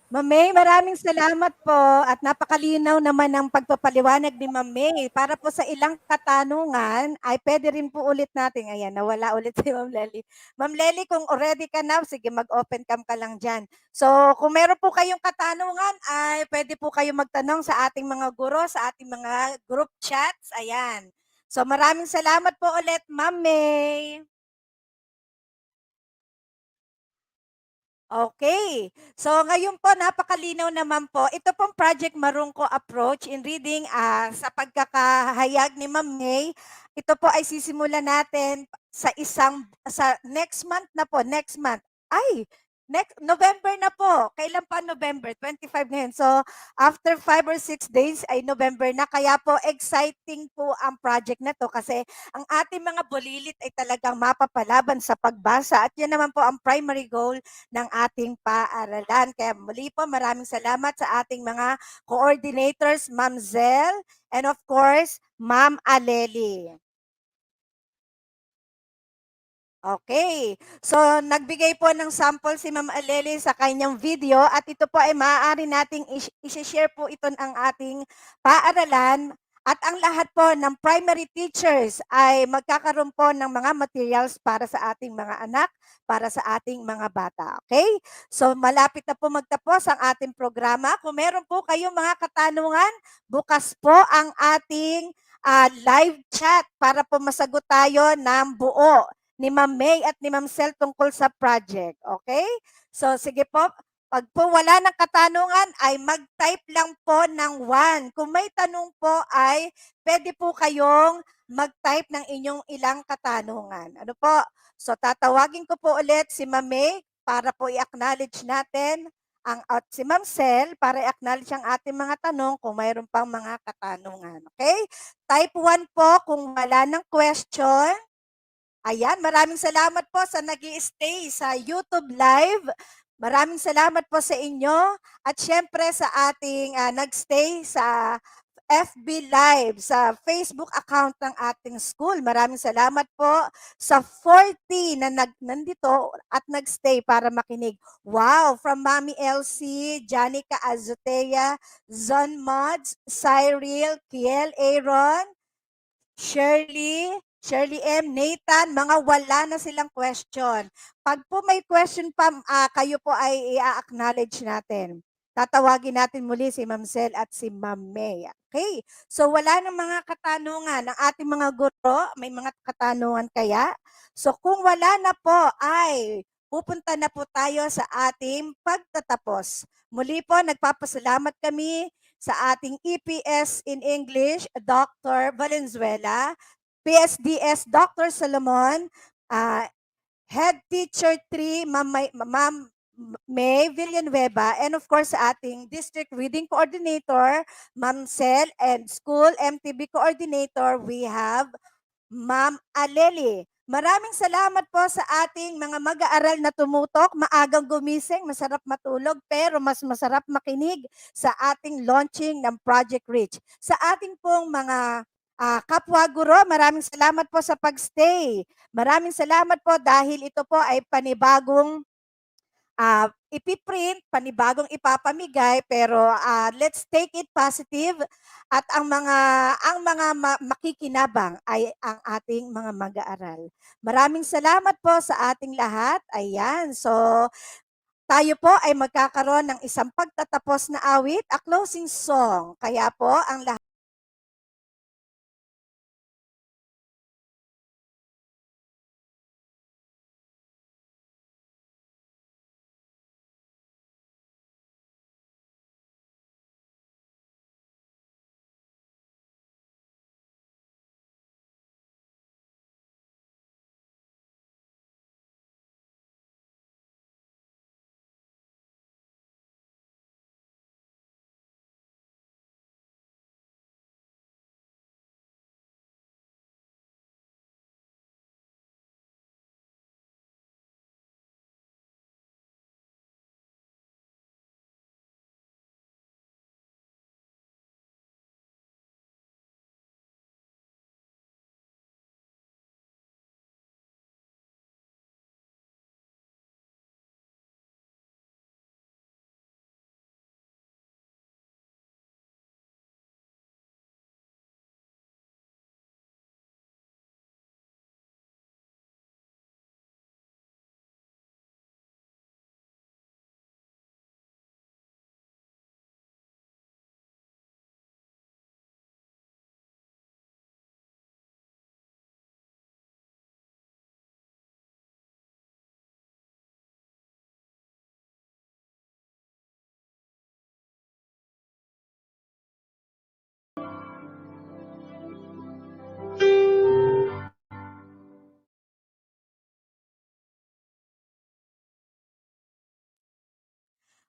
Ma'am May, maraming salamat po at napakalinaw naman ang pagpapaliwanag ni Ma'am May. Para po sa ilang katanungan, ay pwede rin po ulit natin. Ayan, nawala ulit si Ma'am Lely. Ma'am Lely, kung already ka na, sige mag-open cam ka lang dyan. So, kung meron po kayong katanungan, ay pwede po kayo magtanong sa ating mga guro, sa ating mga group chats. Ayan. So, maraming salamat po ulit, Ma'am May. Okay. So ngayon po napakalinaw naman po. Ito pong Project Marungko Approach in Reading sa pagkakahayag ni Ma'am May. Ito po ay sisimulan natin sa next month na po, next month. Next November na po. Kailan pa November? 25 ngayon. So after 5 or 6 days ay November na. Kaya po exciting po ang project na to kasi ang ating mga bulilit ay talagang mapapalaban sa pagbasa at yan naman po ang primary goal ng ating paaralan. Kaya muli po maraming salamat sa ating mga coordinators, Ma'am Zel, and of course, Ma'am Aleli. Okay. So, nagbigay po ng sample si Ma'am Aleli sa kanyang video at ito po ay maaari nating i-share po ito ng ating paaralan At ang lahat po ng primary teachers ay magkakaroon po ng mga materials para sa ating mga anak, para sa ating mga bata. Okay? So malapit na po magtapos ang ating programa. Kung meron po kayong mga katanungan, bukas po ang ating live chat para po masagot tayo ng buo ni Ma'am May at ni Ma'am Sel tungkol sa project. Okay? So sige po, pag po wala ng katanungan ay mag-type lang po ng 1. Kung may tanong po ay pwede po kayong mag-type ng inyong ilang katanungan. Ano po? So tatawagin ko po ulit si Ma'am May para po i-acknowledge natin at si Ma'am Sel para i-acknowledge ang ating mga tanong kung mayroon pang mga katanungan. Okay? Type 1 po kung wala ng question. Ayan, maraming salamat po sa nag-i-stay sa YouTube Live. Maraming salamat po sa inyo at syempre sa ating nag-stay sa FB Live, sa Facebook account ng ating school. Maraming salamat po sa 40 na nandito at nag-stay para makinig. Wow! From Mami Elsie, Janica Azotea, Zon Mods, Cyril, Kiel Aaron, Shirley M, Nathan, mga wala na silang question. Pag po may question pa, kayo po ay i-acknowledge natin. Tatawagin natin muli si Ma'am Sel at si Ma'am May. Okay? So wala nang mga katanungan. Ang ating mga guro, may mga katanungan kaya? So kung wala na po ay pupunta na po tayo sa ating pagtatapos. Muli po, nagpapasalamat kami sa ating EPS in English, Dr. Valenzuela, PSDS, Dr. Solomon, Head Teacher 3, Ma'am May Villanueva, and of course sa ating District Reading Coordinator, Ma'am Sel, and School MTB Coordinator, we have Ma'am Aleli. Maraming salamat po sa ating mga mag-aaral na tumutok, maagang gumising, masarap matulog, pero mas masarap makinig sa ating launching ng Project R.E.A.C.H. Sa ating pong mga kapwa guro, maraming salamat po sa pagstay. Maraming salamat po dahil ito po ay panibagong ipiprint, panibagong ipapamigay, pero let's take it positive at ang mga makikinabang ay ang ating mga mag-aaral. Maraming salamat po sa ating lahat. Ayan, so tayo po ay magkakaroon ng isang pagtatapos na awit, a closing song. Kaya po ang lahat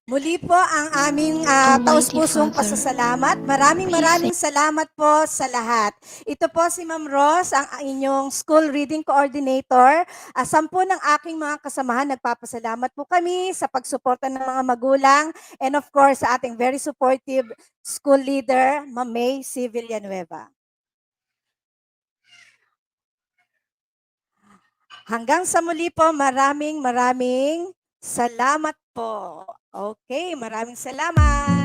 muli po ang aming taus-pusong pasasalamat. Maraming salamat po sa lahat. Ito po si Ma'am Ros, ang inyong School Reading Coordinator. 10 ng aking mga kasamahan, nagpapasalamat po kami sa pagsuporta ng mga magulang and of course sa ating very supportive school leader, Ma'am May C. Villanueva. Hanggang sa muli po, maraming salamat po. Okay, maraming salamat.